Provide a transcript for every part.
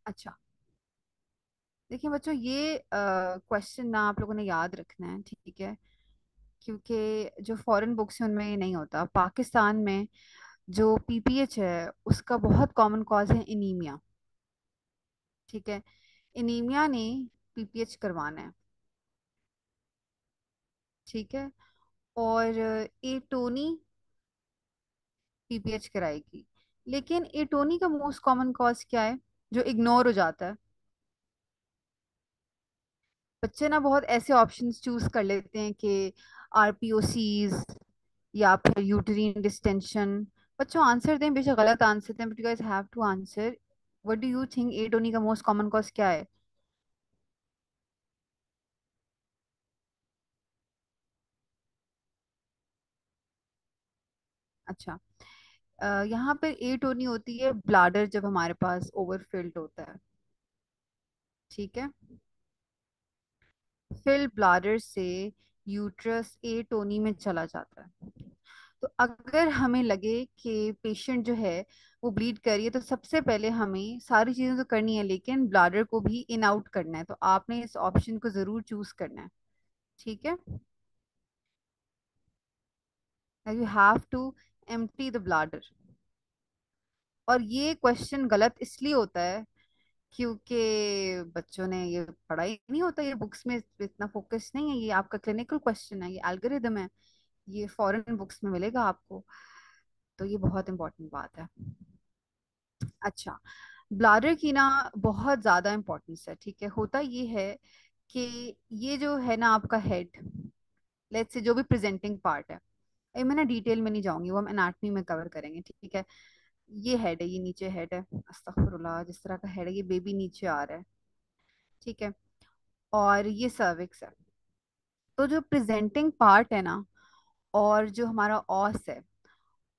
अच्छा, देखिए बच्चों, ये क्वेश्चन ना आप लोगों ने याद रखना है, ठीक है। क्योंकि जो फॉरेन बुक्स हैं उनमें ये नहीं होता। पाकिस्तान में जो पीपीएच है उसका बहुत कॉमन कॉज है एनीमिया, ठीक है। एनीमिया ने पीपीएच करवाना है, ठीक है। और एटोनी पीपीएच कराएगी। लेकिन एटोनी का मोस्ट कॉमन कॉज क्या है जो इग्नोर हो जाता है? बच्चे ना बहुत ऐसे ऑप्शंस चूज कर लेते हैं कि आरपीओसीज या फिर यूटरीन डिस्टेंशन। बच्चों आंसर दें, बेशक गलत आंसर दें, but you guys have to answer. What do you think atony का मोस्ट कॉमन कॉज क्या है? अच्छा, यहाँ पे एटोनी होती है ब्लाडर जब हमारे पास ओवरफिल्ड होता है, ठीक है। फिल ब्लाडर से यूट्रस एटोनी में चला जाता है। तो अगर हमें लगे कि पेशेंट जो है वो ब्लीड कर रही है, तो सबसे पहले हमें सारी चीजें तो करनी है, लेकिन ब्लाडर को भी इन आउट करना है। तो आपने इस ऑप्शन को जरूर चूज करना है, ठीक है। You have to empty the bladder. और ये क्वेश्चन गलत इसलिए होता है क्योंकि बच्चों ने ये पढ़ा ही नहीं होता, ये बुक्स में इतना फोकस नहीं है। ये आपका क्लिनिकल क्वेश्चन है, ये एल्गोरिदम है, ये फॉरेन बुक्स में मिलेगा आपको। तो ये बहुत इंपॉर्टेंट बात है। अच्छा, ब्लाडर की ना बहुत ज्यादा इंपॉर्टेंस है, ठीक है। होता ये है कि ये जो है ना आपका हेड, लेट्स से जो भी प्रेजेंटिंग पार्ट है, ये मैं ना डिटेल में नहीं जाऊंगी, वो हम एनाटॉमी में कवर करेंगे, ठीक है। ये हेड है, ये नीचे हेड है। अस्तगफुरुल्लाह, जिस तरह का हेड है ये बेबी नीचे आ रहा है, ठीक है। और ये सर्विक्स है। तो जो प्रेजेंटिंग पार्ट है ना, और जो हमारा ऑस है,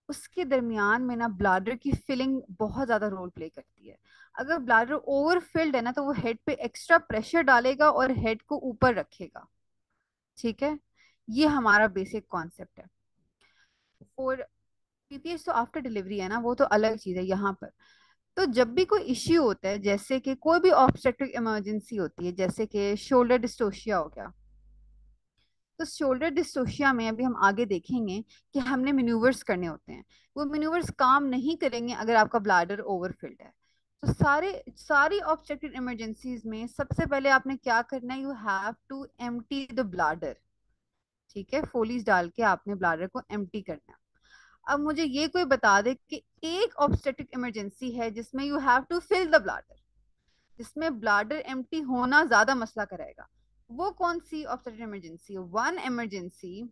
उसके दरमियान में ना ब्लाडर की फिलिंग बहुत ज्यादा रोल प्ले करती है। अगर ब्लाडर ओवर फिल्ड है ना, तो वो हेड पे एक्स्ट्रा प्रेशर डालेगा और हेड को ऊपर रखेगा, ठीक है। ये हमारा बेसिक कॉन्सेप्ट है। और पीपीएच तो आफ्टर डिलीवरी है ना, वो तो अलग चीज है यहाँ पर। तो जब भी कोई इश्यू होता है, जैसे कि कोई भी ऑब्स्टेट्रिक इमरजेंसी होती है, जैसे कि शोल्डर डिस्टोशिया हो गया, तो शोल्डर डिस्टोशिया में अभी हम आगे देखेंगे कि हमने मेन्यूवर्स करने होते हैं। वो मेन्यूवर्स काम नहीं करेंगे अगर आपका ब्लाडर ओवरफिल्ड है। तो सारी ऑब्स्ट्रक्टिव इमरजेंसीज में सबसे पहले आपने क्या करना है, you have to empty the bladder, ठीक है। फोलीज डाल के आपने ब्लाडर को एम्प्टी करना है। अब मुझे ये कोई बता दे कि एक ऑब्स्टेट्रिक इमरजेंसी है जिसमें you have to fill the bladder, जिसमें ब्लाडर एम्प्टी होना ज्यादा मसला करेगा। वो कौन सी ऑब्स्टेट्रिक इमरजेंसी है? वन इमरजेंसी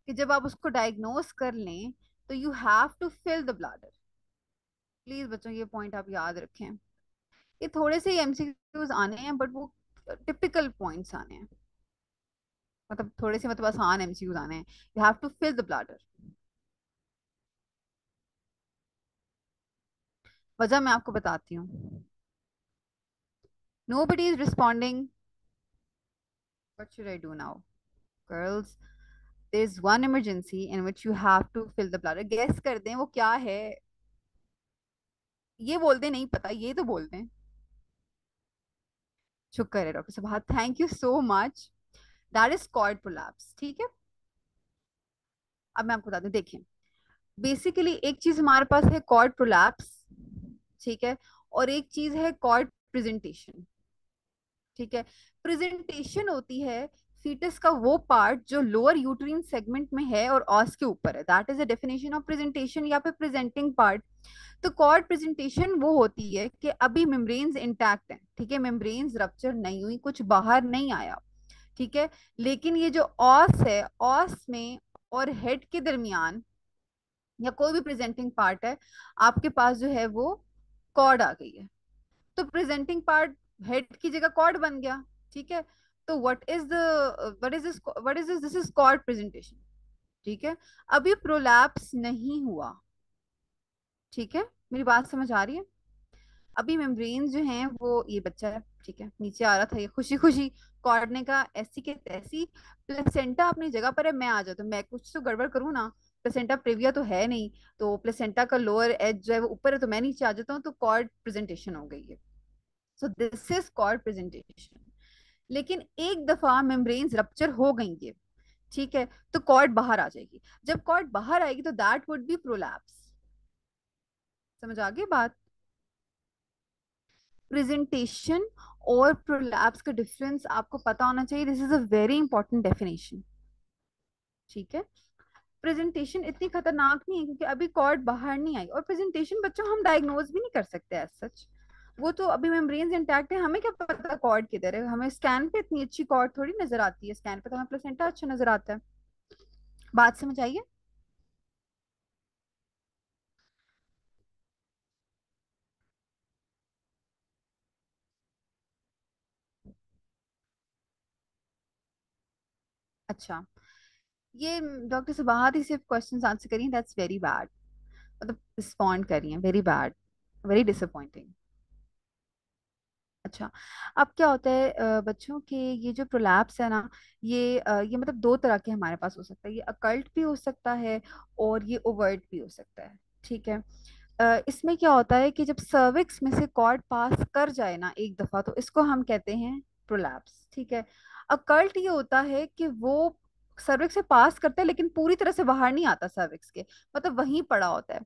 कि जब आप उसको डायग्नोस कर लें तो you have to fill the bladder. Please बच्चों ये पॉइंट आप याद रखें। ये थोड़े से एमसीक्यूज आने हैं, बट वो टिपिकल पॉइंट्स आने हैं। मतलब थोड़े से मतलब आसान एमसीक्यूज आने हैं। You have to fill the bladder. वजह मैं आपको बताती हूँ। Nobody is responding. What should I do now? Girls, there's one emergency in which you have to fill the bladder. Guess कर दें वो क्या है? ये बोल दें नहीं पता, ये तो बोल दें। शुक्र है डॉक्टर साहब, thank you so much. That is cord prolapse, ठीक है। अब मैं आपको बता दूं, देखें, बेसिकली एक चीज हमारे पास है कॉर्ड प्रोलैप्स, ठीक है। और एक चीज है कॉर्ड प्रेजेंटेशन, ठीक है। प्रेजेंटेशन होती है फीटस का वो पार्ट जो लोअर यूट्रीन सेगमेंट में है और ऑस के ऊपर है, that is a definition of presentation या फिर प्रेजेंटिंग पार्ट। तो कॉर्ड प्रेजेंटेशन वो होती है कि अभी मेम्ब्रेन्स इंटैक्ट हैं, ठीक है, मेम्ब्रेन्स रप्चर नहीं हुई, कुछ बाहर नहीं आया, ठीक है। लेकिन ये जो ऑस है, ऑस में और हेड के दरमियान या कोई भी प्रेजेंटिंग पार्ट है, आपके पास जो है वो कॉर्ड आ गई है। तो प्रेजेंटिंग पार्ट हेड की जगह कॉर्ड बन गया, ठीक है। तो what is this is cord presentation, ठीक है। अभी प्रोलैप्स नहीं हुआ, ठीक है। मेरी बात समझ आ रही है? अभी मेम्ब्रेन जो हैं वो, ये बच्चा है, ठीक है, नीचे आ रहा था, ये खुशी खुशी कॉर्ड ने कहा ऐसी के तैसी, प्लेसेंटा अपनी जगह पर है, मैं आ जाता हूँ, मैं कुछ तो गड़बड़ करूँ ना, प्लेसेंटा प्रेविया तो है नहीं, तो प्लेसेंटा का लोअर एज जो है वो ऊपर है, तो मैं नीचे आ जाता हूँ, तो कॉर्ड प्रेजेंटेशन हो गई है। So this is cord presentation. लेकिन एक दफा मेम्ब्रेन्स रप्चर हो गई है, ठीक है, तो कॉर्ड बाहर आ जाएगी। जब कॉर्ड बाहर आएगी तो दैट वुड बी प्रोलैप्स। समझ आ गई बात? प्रेजेंटेशन और प्रोलैप्स का डिफरेंस आपको पता होना चाहिए। This is a very important definition, ठीक है। प्रेजेंटेशन इतनी खतरनाक नहीं है क्योंकि अभी कॉर्ड बाहर नहीं आई, और प्रेजेंटेशन बच्चों हम डायग्नोज भी नहीं कर सकते एज सच। वो तो अभी मेम्ब्रेन्स इंटैक्ट है, हमें क्या पता कॉर्ड किधर है? हमें स्कैन पे इतनी अच्छी कॉर्ड थोड़ी नजर आती है, स्कैन पे तो हमें प्लेसेंटा अच्छा नजर आता है। बात समझ आइए। अच्छा, ये डॉक्टर से बाहर ही सिर्फ क्वेश्चंस आंसर करिए, दैट्स वेरी बैड। मतलब रिस्पॉन्ड करिए, वेरी बैड, वेरी डिसअपॉइंटिंग। अच्छा, अब क्या होता है बच्चों के, ये जो प्रोलैप्स है ना, ये मतलब दो तरह के हमारे पास हो सकता है। ये अकल्ट भी हो सकता है और ये ओवर्ट भी हो सकता है, ठीक है। इसमें क्या होता है कि जब सर्विक्स में से कॉर्ड पास कर जाए ना एक दफा, तो इसको हम कहते हैं प्रोलैप्स, ठीक है। अकल्ट ये होता है कि वो सर्विक्स से पास करता है लेकिन पूरी तरह से बाहर नहीं आता सर्विक्स के, मतलब वहीं पड़ा होता है,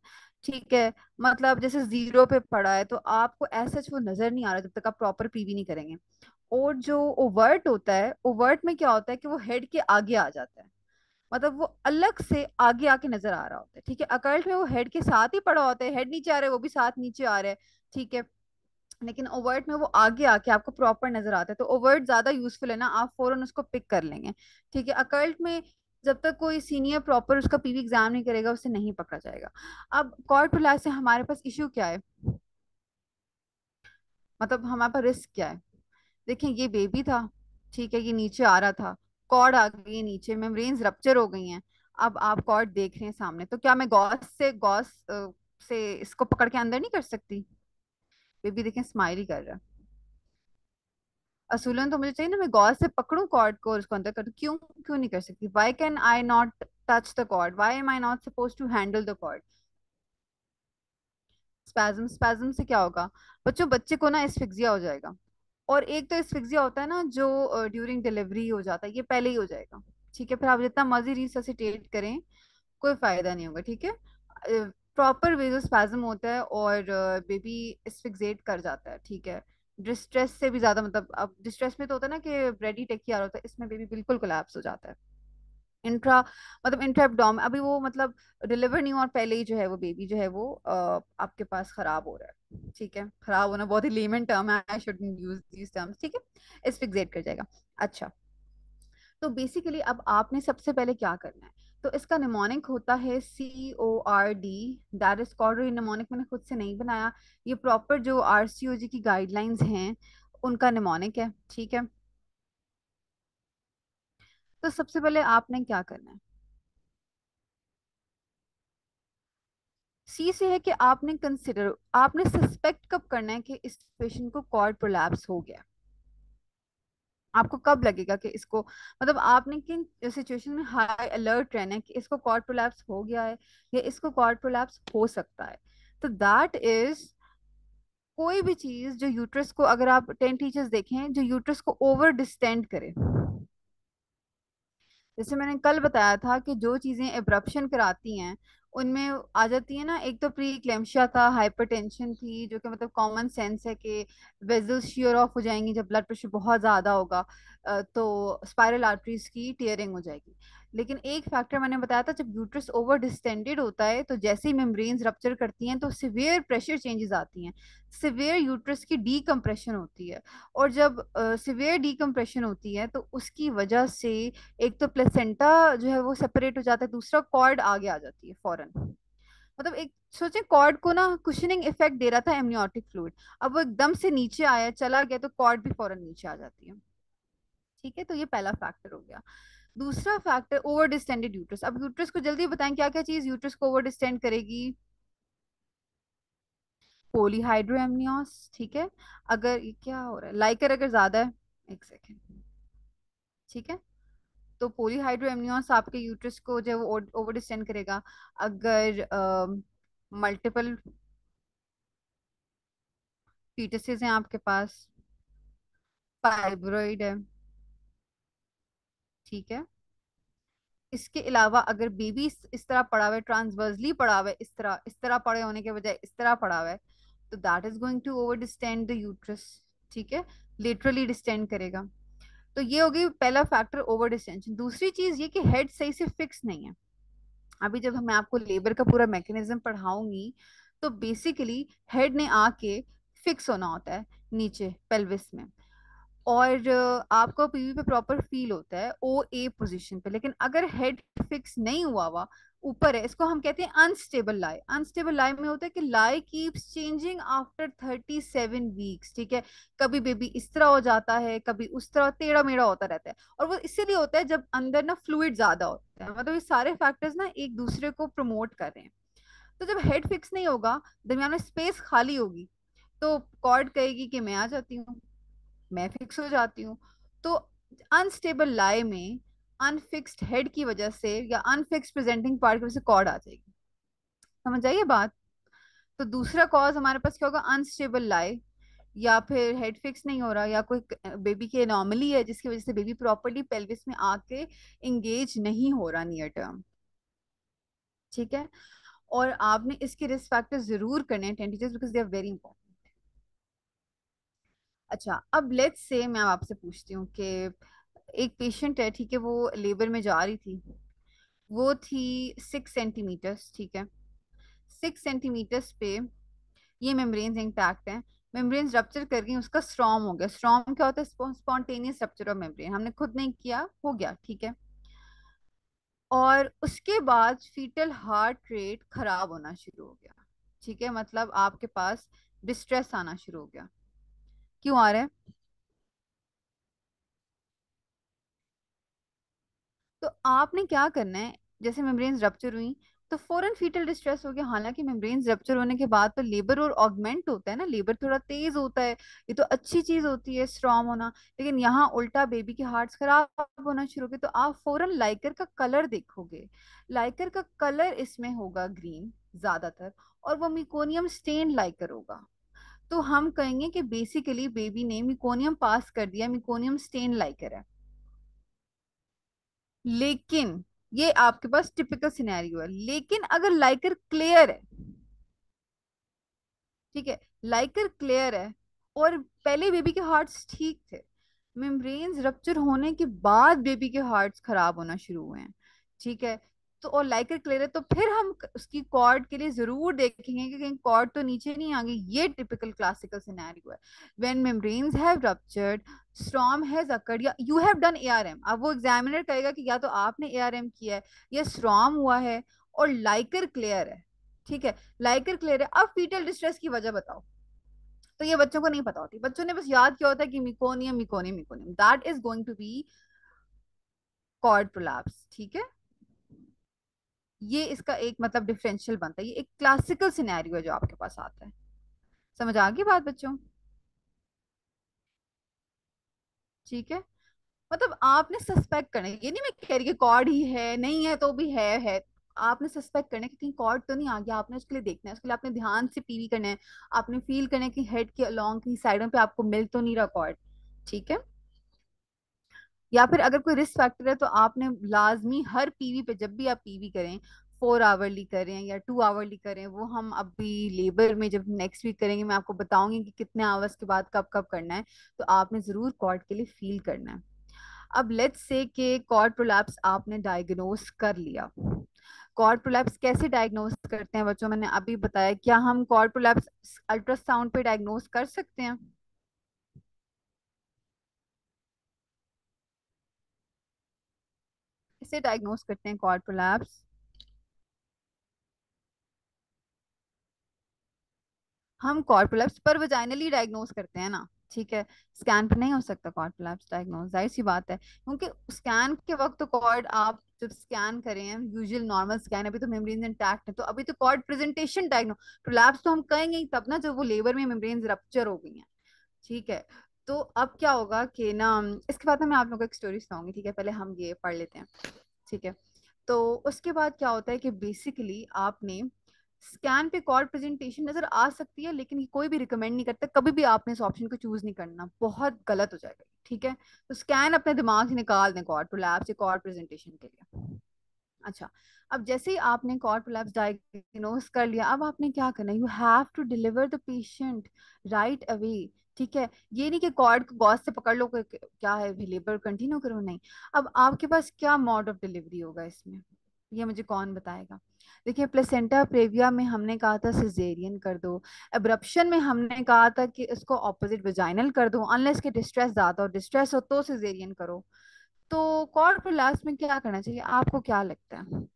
ठीक है। मतलब जैसे जीरो पे पड़ा है, तो आपको ऐसा वो नजर नहीं आ रहा जब तक आप प्रॉपर पीवी नहीं करेंगे। और जो ओवर्ट होता है, ओवर्ट में क्या होता है कि वो हेड के आगे आ जाता है, मतलब वो अलग से आगे आके नजर आ रहा होता है, ठीक है। अकल्ट में वो हेड के साथ ही पड़ा होता है, हेड नीचे आ रहा है, वो भी साथ नीचे आ रहा है, ठीक है। लेकिन ओवर्ट में वो आगे आके आपको प्रॉपर नजर आता है, तो ओवर्ट ज्यादा यूजफुल है ना, आप फौरन उसको पिक कर लेंगे, ठीक है। अकल्ट में जब तक कोई सीनियर प्रॉपर उसका पीवी एग्जाम नहीं करेगा, उसे नहीं पकड़ा जाएगा। अब कॉर्ड प्लास से हमारे पास इश्यू क्या है, मतलब हमारे पास रिस्क क्या है? देखिए, ये बेबी था, ठीक है, ये नीचे आ रहा था, कॉर्ड आ गई है नीचे, मेम्ब्रेन्स रप्चर हो गई हैं। अब आप कॉर्ड देख रहे हैं सामने, तो क्या मैं गॉस से इसको पकड़ के अंदर नहीं कर सकती? बेबी देखें स्माइल ही कर रहा है। असूलन तो मुझे चाहिए ना, मैं गॉस से पकड़ूं कॉर्ड को और उसको अंदर करूं, क्यों क्यों नहीं कर सकती? Why can I not touch the cord? Why am I not suppose to handle the cord? Spasm, spasm से क्या होगा बच्चों? बच्चे को ना एस्फिक्सिया हो जाएगा। और एक तो एस्फिक्सिया होता है ना जो ड्यूरिंग डिलीवरी हो जाता है, ये पहले ही हो जाएगा, ठीक है। फिर आप जितना मर्जी रिससिटेट करें, कोई फायदा नहीं होगा, ठीक है। प्रॉपर वेजोस्पैज्म होता है और बेबी एस्फिक्सिएट कर जाता है, ठीक है। डिस्ट्रेस से भी ज्यादा, मतलब अब डिस्ट्रेस में तो होता है ना कि ब्रेडी टेक किया होता है, इसमें बेबी बिल्कुल कोलैप्स हो जाता है। इंट्रा, मतलब इंट्रा एब्डोमेन, अभी वो मतलब डिलीवर नहीं हुआ और पहले ही जो है वो बेबी जो है वो आपके पास खराब हो रहा है, ठीक है। खराब होना बहुत ही लेमन टर्म है, I shouldn't use these terms, ठीक है। एस्फिक्सिएट कर जाएगा। अच्छा, तो बेसिकली अब आपने सबसे पहले क्या करना है, तो इसका निमोनिक होता है CORD, that is cord mnemonic, मैंने खुद से नहीं बनाया, ये प्रॉपर जो RCOG की गाइडलाइंस हैं उनका निमोनिक है, ठीक है। तो सबसे पहले आपने क्या करना है, सी से है कि आपने कंसिडर, आपने सस्पेक्ट कब करना है कि इस पेशेंट को कॉर्ड प्रोलैप्स हो गया। आपको कब लगेगा कि इसको, मतलब आपने किन सिचुएशन में हाई अलर्ट रहना है कि इसको कॉर्ड प्रोलैप्स हो गया है या इसको कॉर्ड प्रोलैप्स हो सकता है? तो दैट इज कोई भी चीज जो यूट्रस को, अगर आप 10 टीचर्स देखें जो यूट्रस को ओवर डिस्टेंड करे, जैसे मैंने कल बताया था कि जो चीजें एब्रप्शन कराती हैं उनमें आ जाती है ना, एक तो प्री इक्लेम्शिया था, हाइपरटेंशन थी, जो कि मतलब कॉमन सेंस है कि वेजल्स शियर ऑफ हो जाएंगी जब ब्लड प्रेशर बहुत ज्यादा होगा, तो स्पाइरल आर्टरीज की टीयरिंग हो जाएगी। लेकिन एक फैक्टर मैंने बताया था, जब यूट्रस ओवर डिस्टेंडेड होता है तो जैसे ही मेम्ब्रेन्स रप्चर करती हैं तो सिवियर प्रेशर चेंजेस आती हैं, सिवियर यूट्रस की डीकम्प्रेशन होती है। और जब सिवियर डीकम्प्रेशन होती है तो उसकी वजह से एक तो प्लेसेंटा जो है वो सेपरेट हो जाता है, दूसरा कॉर्ड आगे आ जाती है फौरन। मतलब एक सोचे, कॉर्ड को ना कुशनिंग इफेक्ट दे रहा था एमनियोटिक फ्लूइड, अब वो एकदम से नीचे आया चला गया तो कॉर्ड भी फौरन नीचे आ जाती है, ठीक है। तो ये पहला फैक्टर हो गया। दूसरा फैक्टर ओवर डिस्टेंडेड यूट्रस। अब यूट्रस को जल्दी बताएं क्या क्या चीज यूट्रस को ओवर डिस्टेंड करेगी? पॉलीहाइड्रोएमनियोस, ठीक है। अगर ये क्या हो रहा है, लाइकर अगर ज्यादा है, एक सेकेंड, ठीक है। तो पोलीहाइड्रोएमनियोस आपके यूट्रस को जो है वो ओवर डिस्टेंड करेगा। अगर मल्टीपल फीटसेस हैं आपके पास, फाइब्रॉइड है, ठीक है, इसके अलावा अगर बेबी इस तरह पड़ा हुआ है, ट्रांसवर्सली पड़ा हुआ है, इस तरह पड़े होने के बजाय इस तरह पड़ा हुआ है, तो that is going to over distend the uterus, ठीक है, लिटरली डिस्टेंड करेगा। तो ये हो गई पहला फैक्टर, ओवर डिस्टेंशन। दूसरी चीज ये कि हेड सही से फिक्स नहीं है। अभी जब मैं आपको लेबर का पूरा मैकेनिज्म पढ़ाऊंगी, तो बेसिकली हेड ने आके फिक्स होना होता है नीचे पेल्विस में, और आपको पीवी पे प्रॉपर फील होता है ओ ए पोजीशन पे। लेकिन अगर हेड फिक्स नहीं हुआ ऊपर है, इसको हम कहते हैं अनस्टेबल लाई। अनस्टेबल लाई में होता है कि लाई कीप्स चेंजिंग आफ्टर 37 वीक्स, ठीक है। कभी बेबी इस तरह हो जाता है, कभी उस तरह, टेढ़ा मेढ़ा होता रहता है। और वो इसीलिए होता है जब अंदर ना फ्लूइड ज्यादा होता है, मतलब ये सारे फैक्टर्स ना एक दूसरे को प्रमोट कर रहे हैं। तो जब हेड फिक्स नहीं होगा, दरमियान में स्पेस खाली होगी, तो कॉर्ड कहेगी कि मैं आ जाती हूँ, मैं फिक्स हो जाती हूँ। तो अनस्टेबल लाई में अनफिक्स्ड हेड की वजह से या अनफिक्स्ड प्रेजेंटिंग पार्ट की वजह से कॉर्ड आ जाएगी। समझ आइए बात। तो दूसरा कॉज हमारे पास क्या होगा, अनस्टेबल लाई, या फिर हेड फिक्स नहीं हो रहा, या कोई बेबी की एनॉमली है जिसकी वजह से बेबी प्रॉपर्ली पेल्विस में आके इंगेज नहीं हो रहा नियर टर्म, ठीक है। और आपने इसके रिस्क फैक्टर जरूर करने हैं tentative, because they are very important. अच्छा, अब लेट्स से मैं आपसे पूछती हूँ कि एक पेशेंट है, ठीक है, वो लेबर में जा रही थी, वो थी 6 सेंटीमीटर्स, ठीक है। 6 सेंटीमीटर्स पे ये मेम्ब्रेन्स इंटैक्ट हैं, मेम्ब्रेन्स रप्चर कर गई, उसका स्ट्रॉम हो गया। स्ट्रॉम क्या होता है, स्पॉन्टेनियस रप्चर ऑफ मेम्ब्रेन, हमने खुद नहीं किया, हो गया, ठीक है। और उसके बाद फीटल हार्ट रेट खराब होना शुरू हो गया, ठीक है, मतलब आपके पास डिस्ट्रेस आना शुरू हो गया। क्यों आ रहा है? तो आपने क्या करना है, जैसे मेम्ब्रेन्स रप्चर हुई तो फौरन फीटल डिस्ट्रेस हो गया। हालांकि मेम्ब्रेन्स रप्चर होने के बाद तो लेबर और ऑगमेंट होता है ना, लेबर थोड़ा तेज होता है, ये तो अच्छी चीज होती है स्ट्रॉन्ग होना। लेकिन यहाँ उल्टा बेबी के हार्ट्स खराब होना शुरू हो गए, तो आप फौरन लाइकर का कलर देखोगे। लाइकर का कलर इसमें होगा ग्रीन ज्यादातर, और वो मिकोनियम स्टेन लाइकर होगा। तो हम कहेंगे कि बेसिकली बेबी ने मिकोनियम पास कर दिया, मिकोनियम स्टेन लाइकर है। लेकिन ये आपके पास टिपिकल सिनेरियो है। लेकिन अगर लाइकर क्लियर है, ठीक है, लाइकर क्लियर है, और पहले बेबी के हार्ट्स ठीक थे, मेम्ब्रेन्स रप्चर होने के बाद बेबी के हार्ट्स खराब होना शुरू हुए हैं, ठीक है, तो और लाइकर क्लियर है, तो फिर हम उसकी कॉर्ड के लिए जरूर देखेंगे कि कहीं कॉर्ड तो नीचे नहीं आ गई। ये टिपिकल क्लासिकल सिनेरियो है। When membranes have ruptured, storm has occurred, या यू हैव डन एआरएम। अब वो एग्जामिनर कहेगा कि या तो आपने एआरएम किया है, या स्टॉर्म हुआ है, और लाइकर क्लियर है, ठीक है, लाइकर क्लियर है। अब फीटल डिस्ट्रेस की वजह बताओ। तो ये बच्चों को नहीं पता होती, बच्चों ने बस याद किया होता है कि meconium meconium meconium, that is going to be cord prolapse, ठीक है। ये इसका एक मतलब डिफरेंशियल बनता है, ये एक क्लासिकल सिनेरियो है जो आपके पास आता है। समझ आ गई बात बच्चों? ठीक है, मतलब आपने सस्पेक्ट करना है, ये नहीं मैं कह रही कि कॉर्ड ही है, नहीं है तो भी है। आपने सस्पेक्ट करना है कि कहीं कॉर्ड तो नहीं आ गया, आपने उसके लिए देखना है, उसके लिए आपने ध्यान से पीवी करना है, आपने फील करना है कि हेड के अलोंग की साइडों पे आपको मिल तो नहीं रहा कॉर्ड, ठीक है। या फिर अगर कोई रिस्क फैक्टर है, तो आपने लाजमी हर पीवी पे, जब भी आप पीवी करें, 4 आवरली करें या 2 आवरली करें, वो हम अभी लेबर में जब नेक्स्ट वीक करेंगे मैं आपको बताऊंगी कि कितने आवर्स के बाद कब कब करना है। तो आपने जरूर कॉर्ड के लिए फील करना है। अब लेट्स से कि कॉर्ड प्रोलैप्स आपने डायग्नोस कर लिया। कॉर्ड प्रोलैप्स कैसे डायग्नोस करते हैं बच्चों, मैंने अभी बताया। क्या हम कॉर्ड प्रोलैप्स अल्ट्रासाउंड पे डायग्नोस कर सकते हैं? कैसे डायग्नोस करते हैं कॉर्ड प्रोलैप्स? हम कॉर्ड प्रोलैप्स पर वजाइनली डायग्नोस करते हैं ना, ठीक है। स्कैन पे नहीं हो सकता कॉर्ड प्रोलैप्स डायग्नोस, जाहिर सी बात है, क्योंकि स्कैन के वक्त तो कॉर्ड आप जब स्कैन करें, यूजुअल नॉर्मल स्कैन, अभी तो मेम्ब्रेन्स इंटैक्ट है, तो अभी तो कॉर्ड प्रेजेंटेशन डायग्नोस। प्रोलैप्स तो हम कहेंगे ही तब ना जब वो लेबर में मेम्ब्रेन्स रप्चर हो गई हैं, ठीक है। तो अब क्या होगा कि ना, इसके बाद ना मैं आप लोगों को एक स्टोरी सुनाऊंगी, ठीक है? पहले हम ये पढ़ लेते हैं, ठीक है? तो उसके बाद क्या होता है कि बेसिकली आपने स्कैन पे कॉर्ड प्रेजेंटेशन नजर आ सकती है, लेकिन ये कोई भी रिकमेंड नहीं करता, कभी भी आपने इस ऑप्शन को चूज नहीं करना, बहुत गलत हो जाएगा, ठीक है? तो स्कैन अपने दिमाग से निकाल दें कॉर्ड प्रोलैप्स से कॉर्ड प्रेजेंटेशन के लिए। अच्छा, अब जैसे ही आपने कॉर्ड प्रोलैप्स डायग्नोस कर लिया, अब आपने क्या करना है, you have to deliver the patient right away, ठीक है? ये नहीं कि कॉर्ड को गॉज से पकड़ लो क्या है लेबर कंटिन्यू करो, नहीं। अब आपके पास क्या मोड ऑफ डिलीवरी होगा इसमें, ये मुझे कौन बताएगा? देखिए, प्लेसेंटा प्रेविया में हमने कहा था सिजेरियन कर दो, एब्रप्शन में हमने कहा था कि इसको ऑपोजिट वेजाइनल कर दो, अनलेस के डिस्ट्रेस ज्यादा हो, डिस्ट्रेस हो तो सिजेरियन करो। तो कॉर्ड प्रोलैप्स में क्या करना चाहिए, आपको क्या लगता है?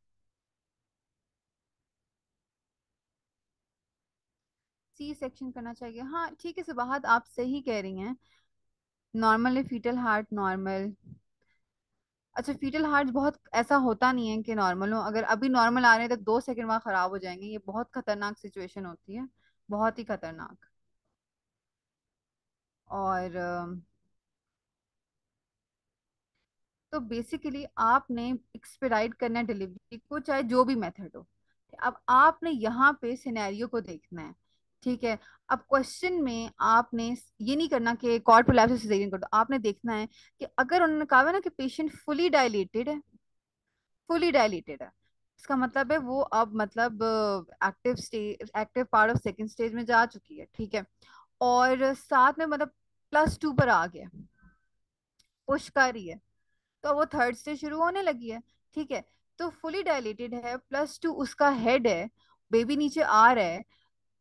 सी सेक्शन करना चाहिए, हाँ ठीक है सुबह, आप सही कह रही हैं। नॉर्मल है फीटल हार्ट, नॉर्मल। अच्छा, फीटल हार्ट बहुत ऐसा होता नहीं है कि नॉर्मल हो, अगर अभी नॉर्मल आ रहे हैं तो 2 सेकंड बाद खराब हो जाएंगे, ये बहुत खतरनाक सिचुएशन होती है, बहुत ही खतरनाक। और तो बेसिकली आपने एक्सपेडाइट करना है डिलीवरी को, चाहे जो भी मेथड हो। अब आपने यहाँ पे सिनेरियो को देखना है, ठीक है? अब क्वेश्चन में आपने ये नहीं करना कि कॉर्ड प्रोलैप्स सिजेरियन कर दो, आपने देखना है कि अगर उन्होंने कहा है ना कि पेशेंट फुली डायलेटेड है, फुली डायलेटेड है, इसका मतलब है वो अब मतलब active part of second stage में जा चुकी है, ठीक है? और साथ में मतलब +2 पर आ गया, पुश कर रही है, तो वो थर्ड स्टेज शुरू होने लगी है, ठीक है? तो फुली डायलेटेड है, +2 उसका हेड है, बेबी नीचे आ रहा है,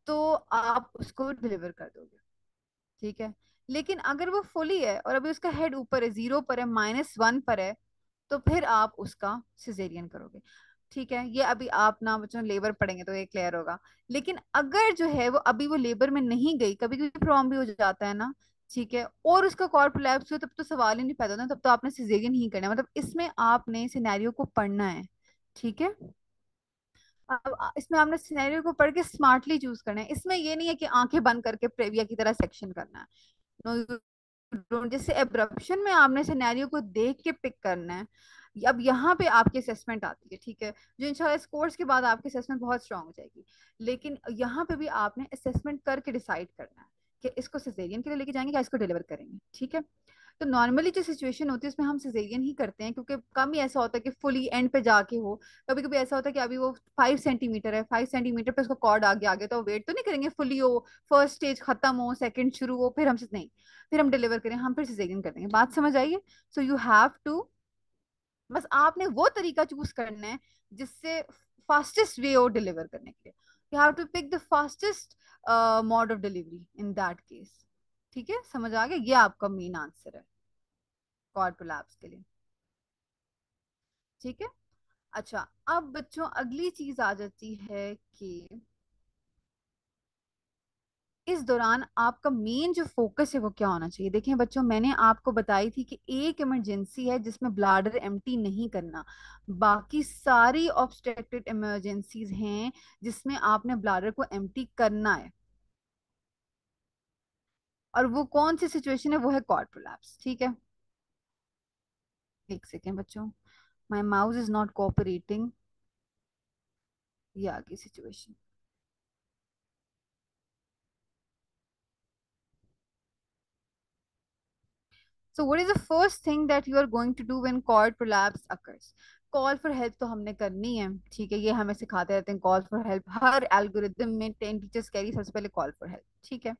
तो आप उसको डिलीवर कर दोगे, ठीक है? लेकिन अगर वो फुली है और अभी उसका हेड ऊपर है, 0 पर है, -1 पर है, तो फिर आप उसका सिजेरियन करोगे, ठीक है? ये अभी आप ना बच्चों लेबर पढ़ेंगे तो ये क्लियर होगा। लेकिन अगर जो है वो अभी वो लेबर में नहीं गई, कभी कभी प्रॉब्लम भी हो जाता है ना, ठीक है, और उसका कॉर्ड प्रोलैप्स हुआ, तब तो सवाल ही नहीं पैदा होता, तब तो आपने सिजेरियन ही करना है, मतलब इसमें आपने सिनेरियो को पढ़ना है, ठीक है? अब इसमें आपने सिनेरियो को पढ़ के स्मार्टली चूज करना है, इसमें ये नहीं है कि आंखें बंद करके प्रेविया की तरह सेक्शन करना है। नो, जैसे एब्रप्शन में आपने सिनेरियो को देख के पिक करना है। अब यहाँ पे आपकी असेसमेंट आती है, ठीक है? जो इंशाल्लाह इस कोर्स के बाद आपकी असेसमेंट बहुत स्ट्रांग हो जाएगी, लेकिन यहाँ पे भी आपने असेसमेंट करके डिसाइड करना है कि इसको सिजेरियन के लिए लेके जाएंगे या इसको डिलीवर करेंगे, ठीक है? तो नॉर्मली जो सिचुएशन होती है उसमें हम सिजेरियन ही करते हैं, क्योंकि कम ही ऐसा होता है कि फुली एंड पे जाके हो। कभी कभी ऐसा होता है कि अभी वो 5 सेंटीमीटर है, 5 सेंटीमीटर पे उसका कॉर्ड आगे आगे, तो वेट तो नहीं करेंगे फुली हो, फर्स्ट स्टेज खत्म हो, सेकंड शुरू हो, फिर हमसे नहीं, फिर हम डिलीवर करें, हम फिर सिजेरियन कर देंगे। बात समझ आइए? सो यू हैव टू, बस आपने वो तरीका चूज करना है जिससे फास्टेस्ट वे हो डिलीवर करने के लिए। You have to pick the fastest mode of delivery in that case, ठीक है? समझ आ गया? ये आपका मेन आंसर है कॉर्ड प्रोलैप्स के लिए, ठीक है? अच्छा, अब बच्चों अगली चीज आ जाती है कि इस दौरान आपका मेन जो फोकस है वो क्या होना चाहिए। देखिए बच्चों, मैंने आपको बताई थी कि एक इमरजेंसी है जिसमें ब्लाडर एम्प्टी नहीं करना, बाकी सारी ऑब्स्ट्रक्टेड इमरजेंसीज हैं जिसमें आपने ब्लाडर को एम्प्टी करना है। और वो कौन सी सिचुएशन है, वो है कॉर्ड प्रोलैप्स, ठीक है? एक सेकेंड बच्चों, माई माउस इज नॉट कोऑपरेटिंग, ये आ गई situation. So what is the first thing that you are going to do when cord prolapse occurs? Call for help तो हमने करनी है, ठीक है? ये हमें सिखाते रहते हैं call for help, her algorithm में 10 टीचर्स कह रही सबसे पहले कॉल फॉर हेल्प, ठीक है?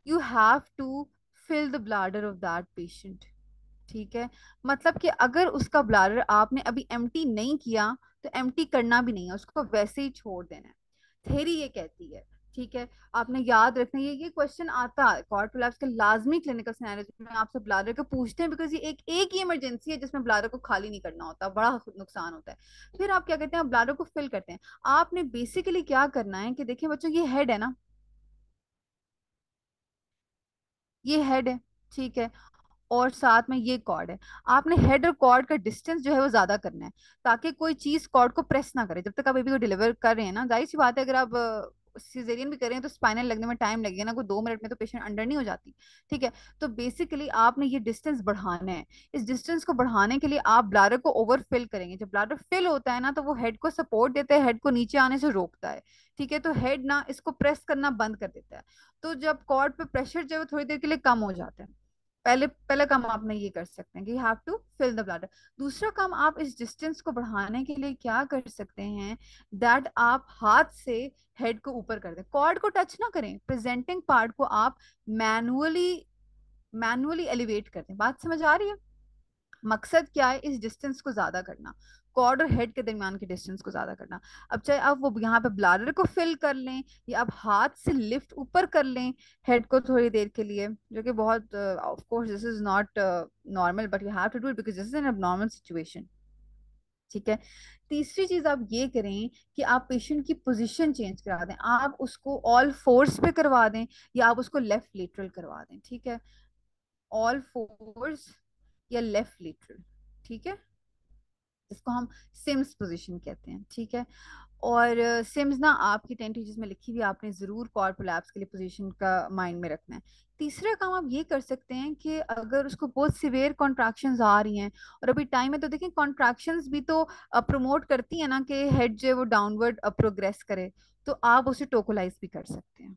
You have to fill the bladder of that patient, ठीक है? मतलब कि अगर उसका ब्लाडर आपने अभी एम्प्टी नहीं किया तो एम्प्टी करना भी नहीं है, उसको वैसे ही छोड़ देना है। थेरी ये कहती है, ठीक है? आपने याद रखना, ये क्वेश्चन आता है कॉर्ड प्रोलैप्स के लाजमी क्लिनिकल सिनेरियो में, आपसे ब्लाडर को पूछते हैं, बिकॉज ये एक ही इमरजेंसी है जिसमें ब्लाडर को खाली नहीं करना होता, बड़ा नुकसान होता है। फिर आप क्या करते हैं, आप ब्लाडर को फिल करते हैं। आपने बेसिकली क्या करना है कि देखिए बच्चों, ये हेड है ना, ये हेड है, ठीक है? और साथ में ये कॉर्ड है। आपने हेड और कॉर्ड का डिस्टेंस जो है वो ज्यादा करना है, ताकि कोई चीज कॉर्ड को प्रेस ना करे जब तक आप बेबी को डिलीवर कर रहे हैं ना। जाहिर सी बात है, अगर आप सिजेरियन भी करें तो स्पाइनल लगने में टाइम लगेगा ना, कोई 2 मिनट में तो पेशेंट अंडर नहीं हो जाती। ठीक है। तो बेसिकली आपने ये डिस्टेंस बढ़ाना है। इस डिस्टेंस को बढ़ाने के लिए आप ब्लाडर को ओवरफिल करेंगे। जब ब्लाडर फिल होता है ना तो वो हेड को सपोर्ट देता है, हेड को नीचे आने से रोकता है। ठीक है। तो हेड ना इसको प्रेस करना बंद कर देता है। तो जब कॉर्ड पे प्रेशर जो है वो थोड़ी देर के लिए कम हो जाता है। पहले पहला काम आपने ये कर सकते हैं कि have to fill the bladder. दूसरा काम आप इस डिस्टेंस को बढ़ाने के लिए क्या कर सकते हैं, दैट आप हाथ से हेड को ऊपर कर दें, कॉर्ड को टच ना करें, प्रेजेंटिंग पार्ट को आप मैनुअली मैनुअली एलिवेट कर दें। बात समझ आ रही है? मकसद क्या है, इस डिस्टेंस को ज्यादा करना, कॉर्ड और हेड के दरमियान के डिस्टेंस को ज्यादा करना। अब चाहे आप वो यहाँ पे ब्लाडर को फिल कर लें या आप हाथ से लिफ्ट ऊपर कर लें हेड को थोड़ी देर के लिए, जो कि बहुत of course this is not normal but you have to do it because this is an abnormal situation. ठीक है। तीसरी चीज आप ये करें कि आप पेशेंट की पोजीशन चेंज करा दें, आप उसको ऑल फोर्स पे करवा दें या आप उसको लेफ्ट लेटरल करवा दें। ठीक है। ऑल फोर्स या लेफ्ट लेटरल। ठीक है। जिसको हम सिम्स पोजीशन कहते हैं। ठीक है। और सिम्स ना आपकी टेंटेज में लिखी हुई, आपने जरूर कॉर्ड प्रोलैप्स के लिए पोजीशन का माइंड में रखना है। तीसरा काम आप ये कर सकते हैं कि अगर उसको बहुत सिवियर कॉन्ट्रैक्शंस आ रही हैं और अभी टाइम है तो देखें कॉन्ट्रैक्शंस भी तो प्रमोट करती है ना कि हेड जो है वो डाउनवर्ड प्रोग्रेस करे, तो आप उसे टोकोलाइज भी कर सकते हैं।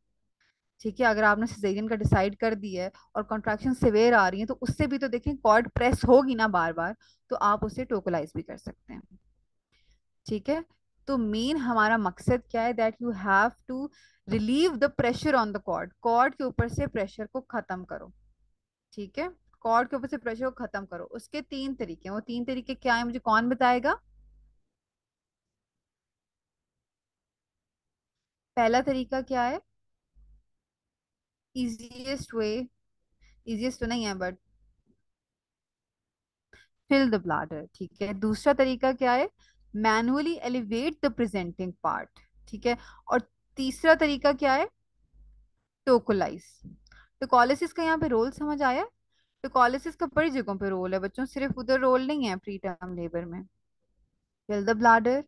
ठीक है। अगर आपने सिजेरियन का डिसाइड कर दिया है और कॉन्ट्रैक्शन सिवियर आ रही है तो उससे भी तो देखें कॉर्ड प्रेस होगी ना बार बार, तो आप उसे टोकोलाइज भी कर सकते हैं। ठीक है। तो मेन हमारा मकसद क्या है, that you have to relieve the pressure on the cord, cord के ऊपर से प्रेशर को खत्म करो। ठीक है। कॉर्ड के ऊपर से प्रेशर को खत्म करो। उसके 3 तरीके हैं, वो 3 तरीके क्या है मुझे कौन बताएगा? पहला तरीका क्या है? इजीएस्ट वे, इजीएस्ट तो नहीं है बट फिल द ब्ladder। ठीक है। दूसरा तरीका क्या है? Manually elevate the presenting part. ठीक है। और तीसरा तरीका क्या है? टोकोलाइज। टोकोलिसिस का यहाँ पे रोल समझ आया? टोकोलिसिस का बड़ी जगहों पे रोल है बच्चों, सिर्फ उधर रोल नहीं है प्री टर्म लेबर में। Fill the bladder,